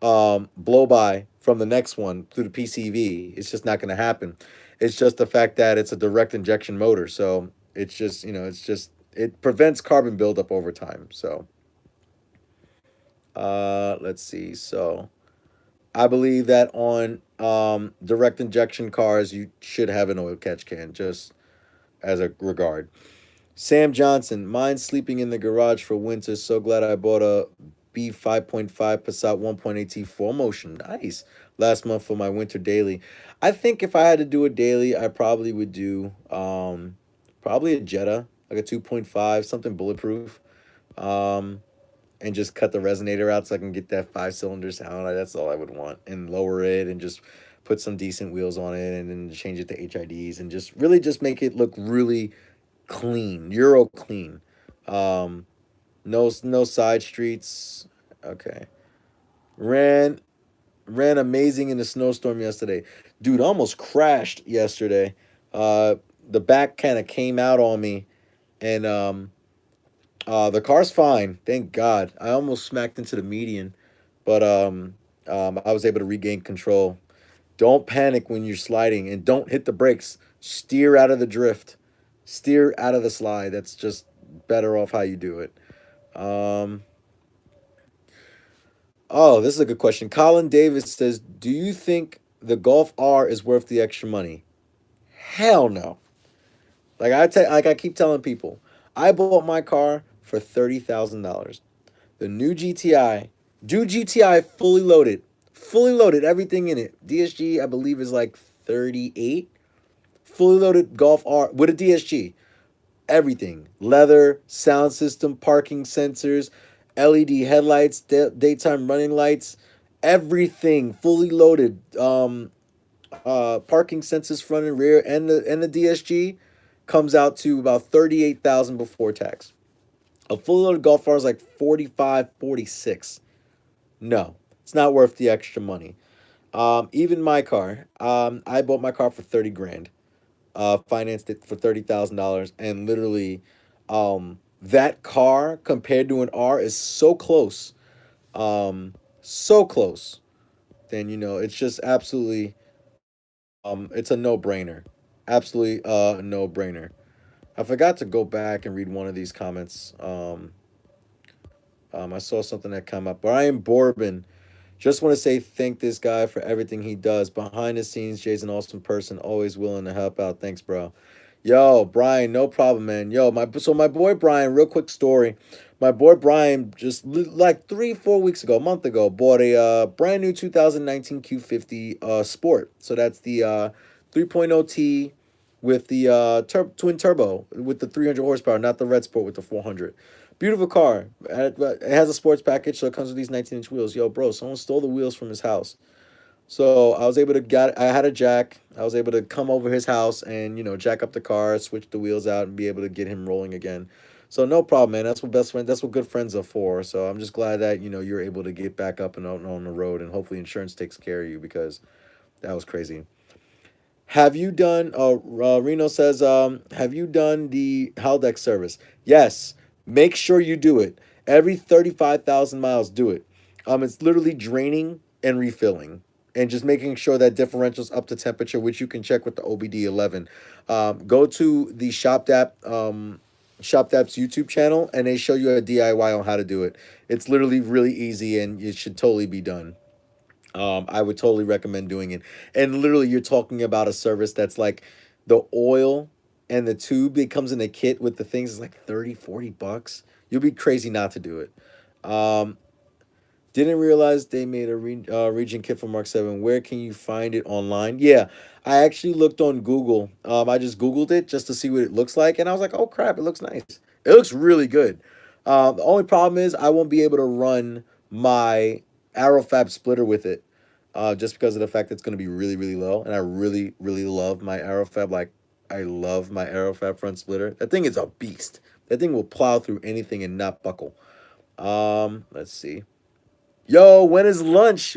blow by from the next one through the PCV. It's just not going to happen. It's just the fact that it's a direct injection motor, so it prevents carbon buildup over time. So let's see. So I believe that on direct injection cars, you should have an oil catch can, just as a regard. Sam Johnson, mine sleeping in the garage for winter. So glad I bought a B5.5 Passat 1.8T 4Motion. Nice. Last month for my winter daily. I think if I had to do a daily, I probably would do probably a Jetta, like a 2.5, something bulletproof. Um, and just cut the resonator out so I can get that 5 cylinder sound. That's all I would want. And lower it and just put some decent wheels on it and then change it to HIDs and just really just make it look really clean, Euro clean. Um, no side streets. Okay. Ran ran amazing in the snowstorm yesterday. Dude, almost crashed yesterday. Uh, the back kind of came out on me, and the car's fine, thank God. I almost smacked into the median, but I was able to regain control. Don't panic when you're sliding, and don't hit the brakes. Steer out of the drift. Steer out of the slide. That's just better off how you do it. Um, oh, this is a good question. Colin Davis says, "Do you think the Golf R is worth the extra money?" Hell no. Like I keep telling people, I bought my car for $30,000. The new GTI, new GTI fully loaded, everything in it. DSG, I believe, is like 38. Fully loaded Golf R with a DSG, everything, leather, sound system, parking sensors, LED headlights, daytime running lights, everything fully loaded. Parking sensors front and rear, and the DSG comes out to about 38,000 before tax. A fully loaded Golf R is like 45, 46. No, it's not worth the extra money. Even my car, I bought my car for 30 grand. Financed it for $30,000, and literally, that car compared to an R is so close, so close. Then it's just absolutely, it's a no brainer, absolutely no brainer. I forgot to go back and read one of these comments. I saw something that come up. Brian Borbin, just want to say thank this guy for everything he does behind the scenes. Jay's an awesome person, always willing to help out. Thanks, bro. Yo, Brian, no problem, man. Yo, my boy Brian, real quick story. My boy Brian just like 3 4 weeks ago, a month ago, bought a brand new 2019 Q50 Sport. So that's the 3.0 T with the twin turbo with the 300 horsepower, not the red Sport with the 400. Beautiful car. It has a sports package, so it comes with these 19-inch wheels. Yo, bro, someone stole the wheels from his house. So I was able to get. I had a jack. I was able to come over his house and jack up the car, switch the wheels out, and be able to get him rolling again. So no problem, man. That's what best friend. That's what good friends are for. So I'm just glad that you're able to get back up and out on the road, and hopefully insurance takes care of you because that was crazy. Have you done? Reno says, have you done the Haldex service? Yes. Make sure you do it every 35,000 miles. Do it. It's literally draining and refilling, and just making sure that differential's up to temperature, which you can check with the OBD11. Go to the ShopDAP's YouTube channel, and they show you a DIY on how to do it. It's literally really easy, and it should totally be done. I would totally recommend doing it. And literally, you're talking about a service that's like the oil and the tube that comes in a kit with the things is like 30, $40. You'll be crazy not to do it. Um, didn't realize they made a region kit for Mark 7. Where can you find it online? Yeah, I actually looked on Google. I just Googled it just to see what it looks like. And I was like, oh crap, it looks nice. It looks really good. The only problem is I won't be able to run my Aerofab splitter with it, just because of the fact that it's going to be really, really low. And I really, really love my Aerofab. Like, I love my Aerofab front splitter. That thing is a beast. That thing will plow through anything and not buckle. Let's see. Yo, when is lunch?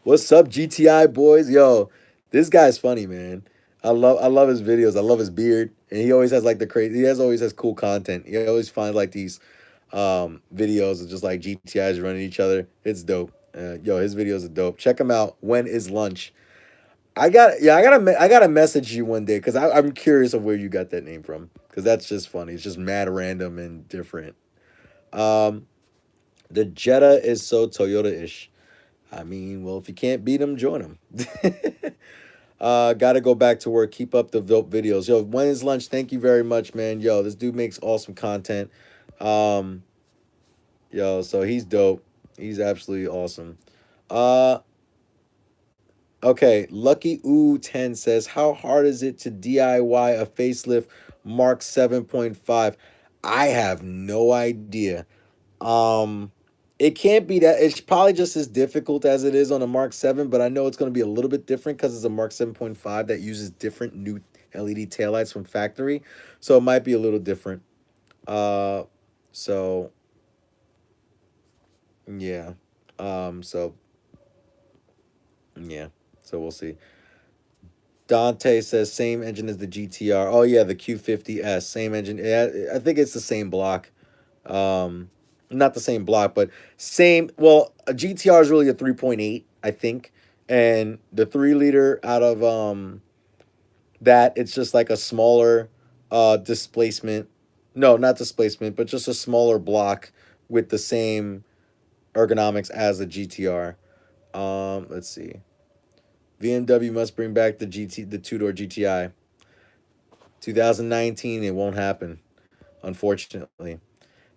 What's up, GTI boys? Yo, this guy's funny, man. I love his videos. I love his beard, and he always has like the crazy. Always has cool content. He always finds like these videos of just like GTIs running each other. It's dope. Yo, his videos are dope. Check him out. When is lunch? I gotta message you one day because I'm curious of where you got that name from because that's just funny. It's just mad random and different. Um, the Jetta is so Toyota-ish. I mean, well, if you can't beat them, join them. Gotta go back to work. Keep up the dope videos. Yo, when is lunch? Thank you very much, man. Yo, this dude makes awesome content. Um, so he's dope. He's absolutely awesome. Uh, okay. Lucky Ooh 10 says, how hard is it to DIY a facelift Mark 7.5? I have no idea. Um, it can't be that. It's probably just as difficult as it is on a Mark 7, but I know it's going to be a little bit different because it's a Mark 7.5 that uses different new LED taillights from factory. So it might be a little different. Uh, so yeah. So yeah. So we'll see. Dante says same engine as the GTR. Oh yeah, the Q50S, same engine. Yeah, I think it's the same block. Um, Not the same block, but same. Well, a GTR is really a 3.8, I think, and the 3 liter out of that it's just like a smaller displacement. No, not displacement, but just a smaller block with the same ergonomics as a GTR. Let's see. BMW must bring back the two-door GTI. 2019, it won't happen, unfortunately.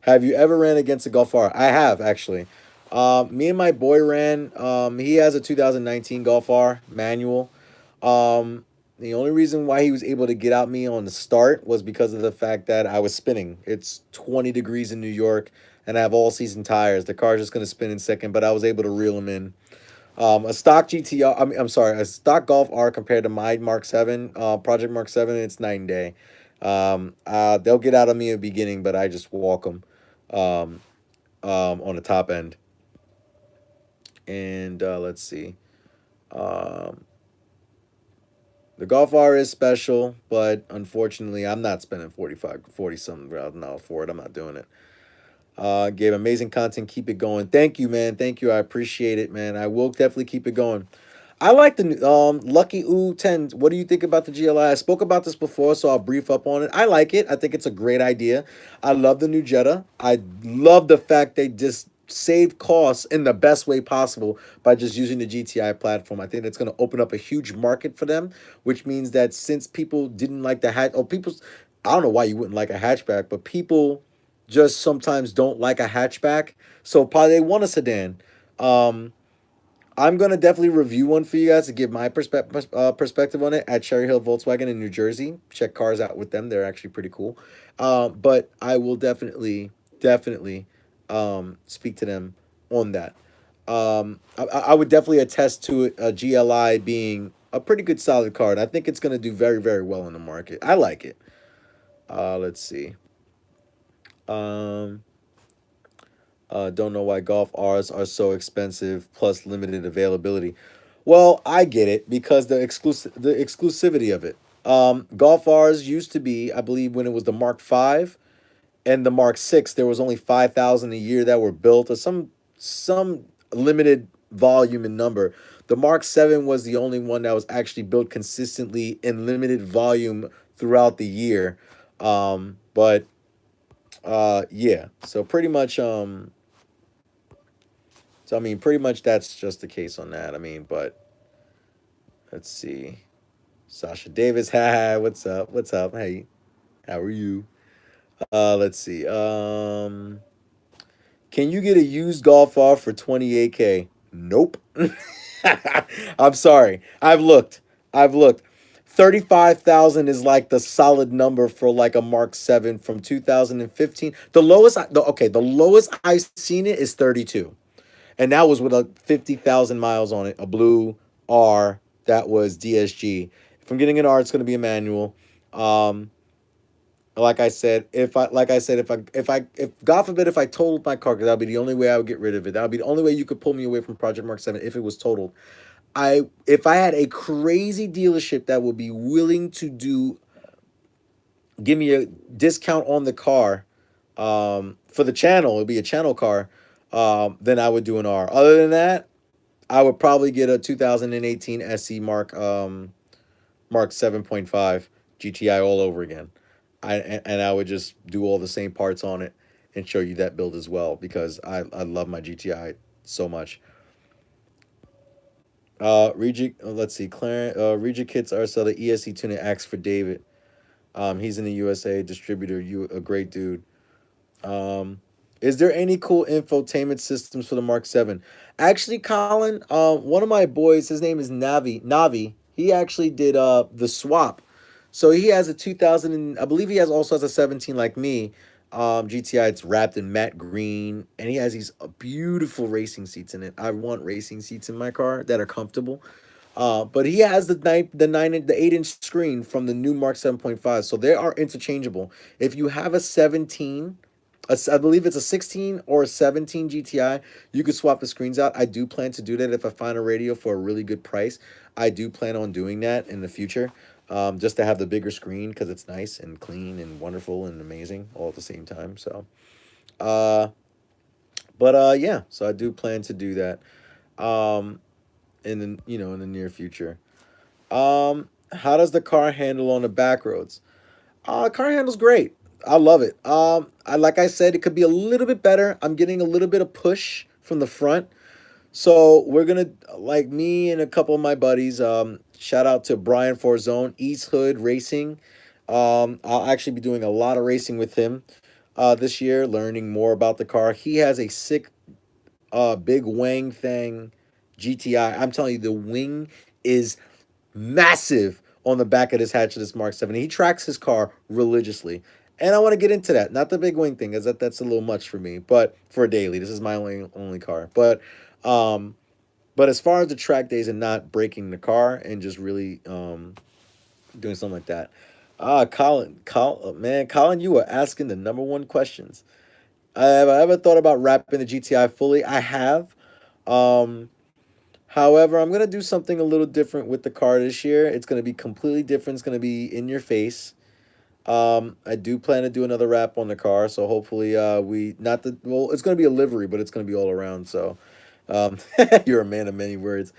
Have you ever ran against a Golf R? I have actually. Me and my boy ran. He has a 2019 Golf R manual. The only reason why he was able to get out me on the start was because of the fact that I was spinning. It's 20 degrees in New York, and I have all season tires. The car's just gonna spin in second, but I was able to reel him in. A stock GTR. I'm sorry, a stock Golf R compared to my Mark Seven, Project Mark Seven. It's night and day. They'll get out of me in the beginning, but I just walk them um, on the top end. And let's see. Um, the Golf R is special, but unfortunately, I'm not spending 45, 40 something now for it. I'm not doing it. Gave amazing content. Keep it going. Thank you, man. Thank you. I appreciate it, man. I will definitely keep it going. I like the Lucky Ooh 10. What do you think about the GLI? I spoke about this before, so I'll brief up on it. I like it. I think it's a great idea. I love the new Jetta. I love the fact they just saved costs in the best way possible by just using the GTI platform. I think that's going to open up a huge market for them, which means that since people didn't like the hatch, or people, I don't know why you wouldn't like a hatchback, but people just sometimes don't like a hatchback, so probably they want a sedan. Um, I'm gonna definitely review one for you guys to give my perspective on it at Cherry Hill Volkswagen in New Jersey. Check cars out with them; they're actually pretty cool. But I will definitely speak to them on that. I would definitely attest to it, a GLI being a pretty good solid car, and I think it's gonna do very well in the market. I like it. Let's see. Um, don't know why Golf R's are so expensive plus limited availability. Well, I get it because the exclusivity of it. Golf R's used to be, I believe, when it was the Mark V and the Mark VI, there was only 5,000 a year that were built, or some limited volume and number. The Mark VII was the only one that was actually built consistently in limited volume throughout the year. But yeah, so pretty much so I mean, pretty much that's just the case on that. I mean, but let's see. Sasha Davis, hi, what's up? What's up? Hey, how are you? Let's see. Can you get a used Golf off for 28K? Nope. I'm sorry. I've looked. 35,000 is like the solid number for like a Mark 7 from 2015. The lowest I've seen it is 32. And that was with a 50,000 miles on it, a blue R that was DSG. If I'm getting an R, it's going to be a manual. Um, if God forbid if I totaled my car, because that would be the only way I would get rid of it. That would be the only way you could pull me away from Project Mark 7 if it was totaled. I if I had a crazy dealership that would be willing to do give me a discount on the car, for the channel, it'd be a channel car, then I would do an R. Other than that, I would probably get a 2018 SE Mark 7.5 GTI all over again. And I would just do all the same parts on it and show you that build as well because I love my GTI so much. Let's see, Clarence. Regi Kits are sell the ESC tuner axe for David. He's in the USA distributor. You a great dude. Um, is there any cool infotainment systems for the Mark 7? Actually, Colin, one of my boys, his name is Navi. He actually did the swap. So he has a 2000 I believe he has also has a 17 like me. GTI, it's wrapped in matte green and he has these beautiful racing seats in it. I want racing seats in my car that are comfortable. But he has the 8-inch screen from the new Mark 7.5, so they are interchangeable. If you have a 17, I believe it's a 16 or a 17 GTI, you could swap the screens out. I do plan to do that if I find a radio for a really good price. I do plan on doing that in the future, just to have the bigger screen because it's nice and clean and wonderful and amazing all at the same time. So, uh, yeah, so I do plan to do that. Um, in the in the near future. How does the car handle on the back roads? Car handles great. I love it. I like I said, it could be a little bit better. I'm getting a little bit of push from the front, so we're gonna like me and a couple of my buddies. Shout out to Brian Forzone, East Hood Racing. I'll actually be doing a lot of racing with him this year, learning more about the car. He has a sick big Wang Thang GTI. I'm telling you, the wing is massive on the back of this hatch of this Mark 7. He tracks his car religiously. And I want to get into that. Not the big wing thing, as that's a little much for me, but for a daily. This is my only car. Um but as far as the track days and not breaking the car and just really doing something like that. Colin, you were asking the number one questions. Have I ever thought about wrapping the GTI fully? I have. Um, However, I'm gonna do something a little different with the car this year. It's gonna be completely different. It's gonna be in your face. I do plan to do another wrap on the car, so hopefully, we not the well. It's gonna be a livery, but it's gonna be all around. So, um, you're a man of many words.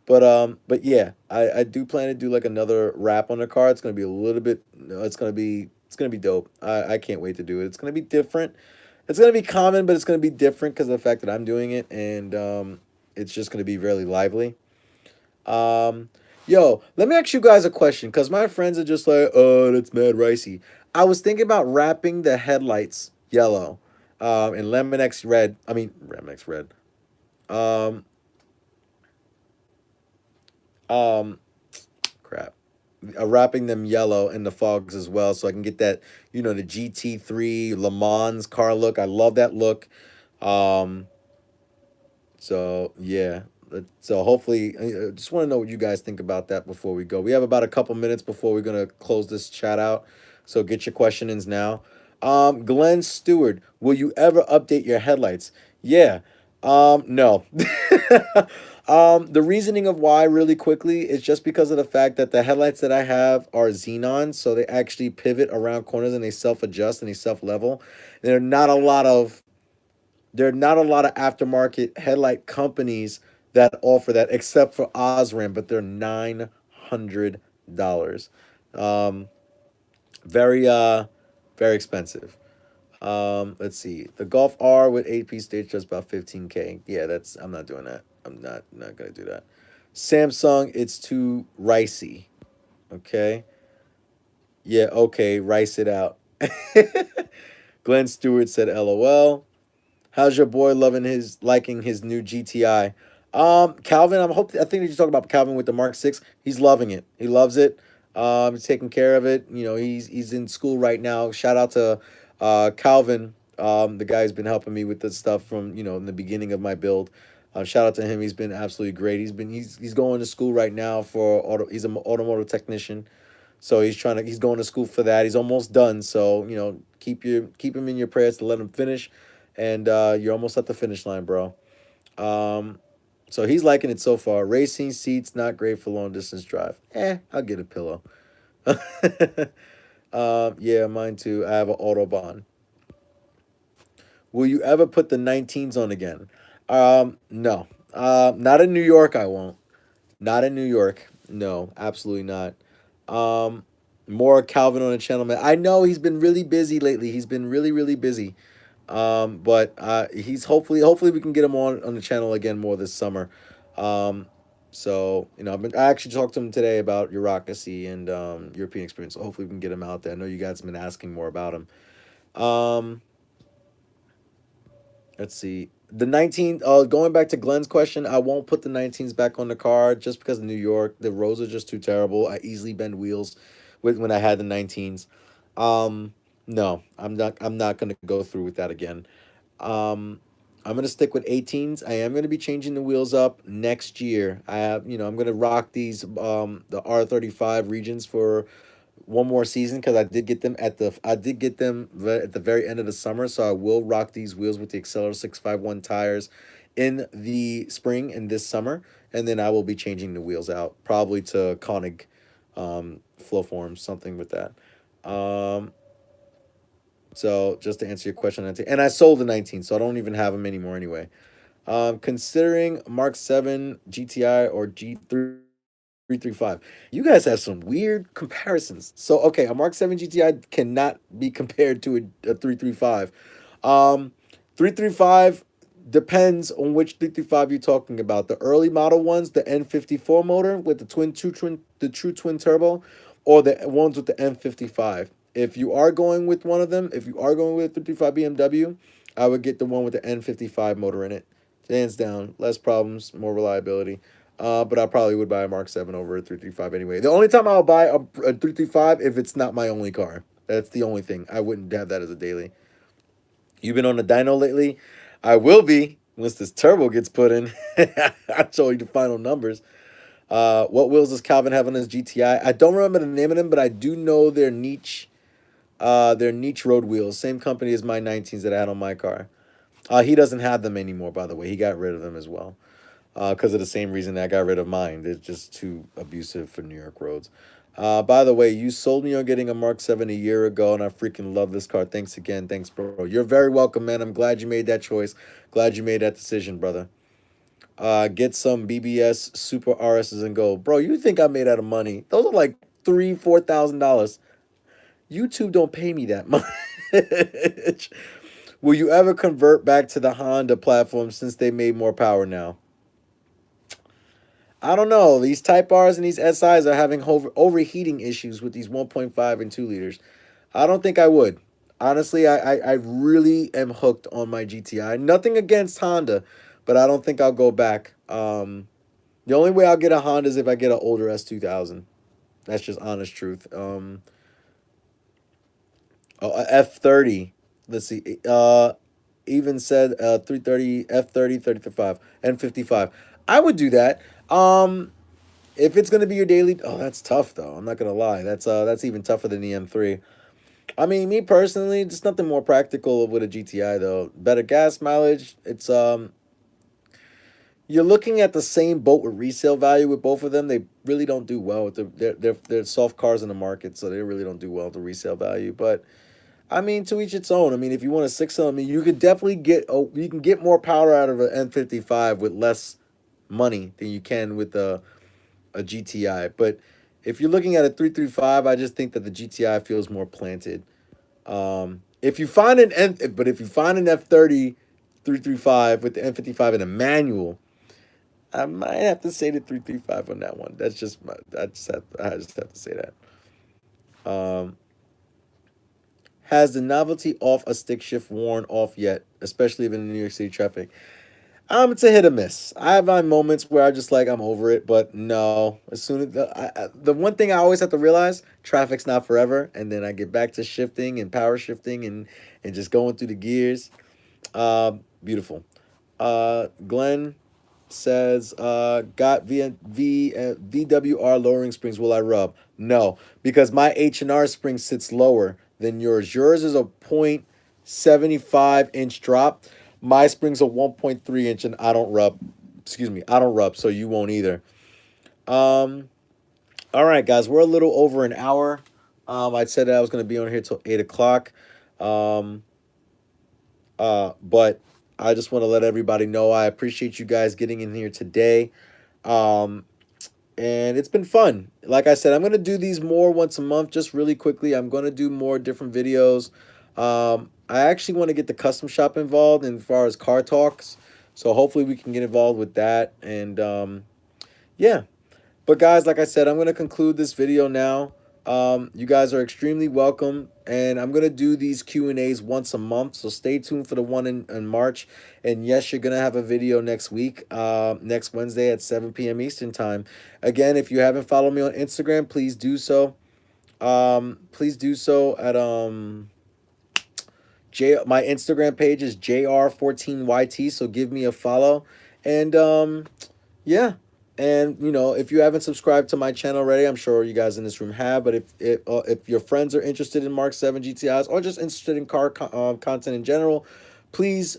But yeah, I do plan to do like another wrap on the car. It's gonna be a little bit. No, it's gonna be dope. I can't wait to do it. It's gonna be different. It's gonna be common, but it's gonna be different because of the fact that I'm doing it, and it's just gonna be really lively. Um, Yo, let me ask you guys a question because my friends are just like, oh, that's mad ricey. I was thinking about wrapping the headlights yellow, and lemon X red. I mean, lemon X red. Um, um, Crap. Wrapping them yellow in the fogs as well, so I can get that, the GT3 Le Mans car look. I love that look. Um, So yeah, so hopefully, I just want to know what you guys think about that before we go. We have about a couple minutes before we're gonna close this chat out. So get your question ins now. Glenn Stewart, will you ever update your headlights? Yeah. No. The reasoning of why really quickly is just because of the fact that the headlights that I have are xenon, so they actually pivot around corners and they self adjust and they self level. There are not a lot of there are not a lot of aftermarket headlight companies that offer that, except for Osram, but they're $900. Um, very very expensive. Let's see. The Golf R with 8-piece stage just about 15K. Yeah, that's I'm not doing that. I'm not gonna do that. Samsung, it's too ricey. Okay. Yeah, okay, rice it out. Glenn Stewart said LOL. How's your boy liking his new GTI? Calvin, I think that you're talking about Calvin with the Mark 6. He's loving it. He loves it. He's taking care of it. He's in school right now. Shout out to Calvin, the guy who's been helping me with this stuff from, in the beginning of my build. Shout out to him. He's been absolutely great. He's going to school right now for he's an automotive technician. So he's going to school for that. He's almost done. So, keep him in your prayers to let him finish, and you're almost at the finish line, bro. Um, So he's liking it so far. Racing seats not great for long distance drive. I'll get a pillow. Yeah, mine too. I have an Autobahn. Will you ever put the 19s on again? No. Not in New York. I won't. Not in New York. No, absolutely not. Um, More Calvin on the channel, man. I know he's been really busy lately. He's been really, really busy. But he's hopefully we can get him on the channel again more this summer. Um, so I actually talked to him today about Bureaucracy and European experience. So hopefully we can get him out there. I know you guys have been asking more about him. Um, let's see. The 19, going back to Glenn's question, I won't put the 19s back on the car just because of New York. The roads are just too terrible. I easily bend wheels when I had the 19s. Um, no, I'm not gonna go through with that again. Um, I'm gonna stick with 18s. I am gonna be changing the wheels up next year. I'm gonna rock these the R35 regions for one more season because I did get them at the very end of the summer. So I will rock these wheels with the Accelera 651 tires in the spring and this summer, and then I will be changing the wheels out probably to Koenig flow forms, something with that. Um, so just to answer your question, and I sold the 19, so I don't even have them anymore anyway. Considering Mark 7 GTI or G335, you guys have some weird comparisons. So okay, a Mark 7 GTI cannot be compared to a 335. 335 depends on which 335 you're talking about. The early model ones, the N54 motor with the true twin turbo, or the ones with the N55. If you are going with one of them, if you are going with a 335 BMW, I would get the one with the N55 motor in it. Hands down, less problems, more reliability. But I probably would buy a Mark 7 over a 335 anyway. The only time I'll buy a 335 if it's not my only car. That's the only thing. I wouldn't have that as a daily. You've been on the dyno lately? I will be once this turbo gets put in. I'll show you the final numbers. What wheels does Calvin have on his GTI? I don't remember the name of them, but I do know they're niche road wheels. Same company as my 19s that I had on my car. He doesn't have them anymore, by the way. He got rid of them as well. Because of the same reason I got rid of mine. They're just too abusive for New York roads. By the way, you sold me on getting a Mark 7 a year ago, and I freaking love this car. Thanks again. Thanks, bro. You're very welcome, man. I'm glad you made that choice. Glad you made that decision, brother. Get some BBS Super RSs and go. Bro, you think I made out of money? Those are like $3,000, $4,000. YouTube don't pay me that much. Will you ever convert back to the Honda platform since they made more power now? I don't know. These Type R's and these SIs are having overheating issues with these 1.5 and 2 liters. I don't think I would. Honestly, I really am hooked on my GTI. Nothing against Honda, but I don't think I'll go back. The only way I'll get a Honda is if I get an older S2000. That's just honest truth. F30. Let's see. Even said 330 F30 35 N55. I would do that. If it's gonna be your daily, oh, that's tough though. I'm not gonna lie. That's even tougher than the M3. I mean, me personally, just nothing more practical with a GTI though. Better gas mileage. You're looking at the same boat with resale value with both of them. They really don't do well with they're soft cars in the market, so they really don't do well with the resale value. But I mean, to each its own. I mean, if you want a 6 cylinder, I mean, you could definitely you can get more power out of an N55 with less money than you can with a GTI. But if you're looking at a 335, I just think that the GTI feels more planted. If you find if you find an F30 335 with the N55 in a manual, I might have to say the 335 on that one. That's just I just have to say that. Um, has the novelty off a stick shift worn off yet, especially even in New York City traffic? It's a hit or miss. I have my moments where I just like I'm over it, but no. As soon as the one thing I always have to realize, traffic's not forever, and then I get back to shifting and power shifting and just going through the gears. Beautiful. Glenn says, got VWR lowering springs. Will I rub? No, because my H&R spring sits lower than yours. Yours is a 0.75 inch drop. My spring's a 1.3 inch, and I don't rub. Excuse me. I don't rub, so you won't either. Um, all right, guys, we're a little over an hour. I said that I was going to be on here till 8 o'clock. Um, but I just want to let everybody know I appreciate you guys getting in here today. Um, and it's been fun. Like I said, I'm gonna do these more once a month, just really quickly. I'm gonna do more different videos. I actually want to get the custom shop involved in as far as car talks, so hopefully we can get involved with that. And yeah, but guys, like I said, I'm gonna conclude this video now. You guys are extremely welcome, and I'm gonna do these Q&As once a month. So stay tuned for the one in March. And yes, you're gonna have a video next week, next Wednesday at 7 p.m. Eastern time. Again, if you haven't followed me on Instagram, please do so. Please do so at my Instagram page is JR14YT. So give me a follow, and yeah. And if you haven't subscribed to my channel already, I'm sure you guys in this room have. But if your friends are interested in Mark 7 GTIs or just interested in car content in general, please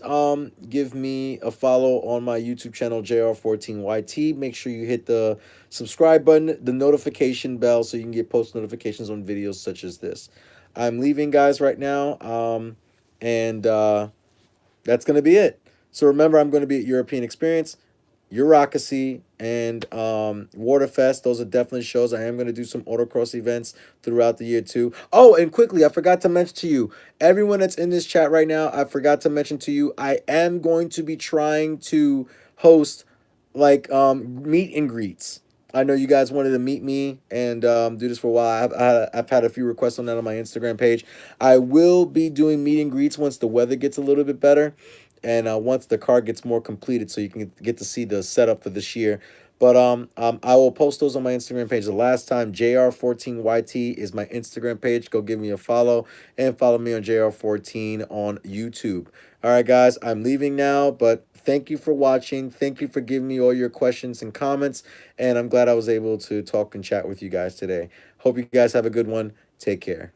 give me a follow on my YouTube channel JR14YT. Make sure you hit the subscribe button, the notification bell, so you can get post notifications on videos such as this. I'm leaving, guys, right now, and that's gonna be it. So remember, I'm going to be at European Experience, Eurocracy, and Waterfest. Those are definitely shows. I am going to do some autocross events throughout the year too. Oh, and quickly, I forgot to mention to you, everyone that's in this chat right now, I forgot to mention to you, I am going to be trying to host like meet and greets. I know you guys wanted to meet me and do this for a while. I've had a few requests on that on my Instagram page. I will be doing meet and greets once the weather gets a little bit better, and once the car gets more completed, so you can get to see the setup for this year. But I will post those on my Instagram page. The last time, JR14YT is my Instagram page. Go give me a follow and follow me on JR14 on YouTube. All right, guys, I'm leaving now, but thank you for watching. Thank you for giving me all your questions and comments, and I'm glad I was able to talk and chat with you guys today. Hope you guys have a good one. Take care.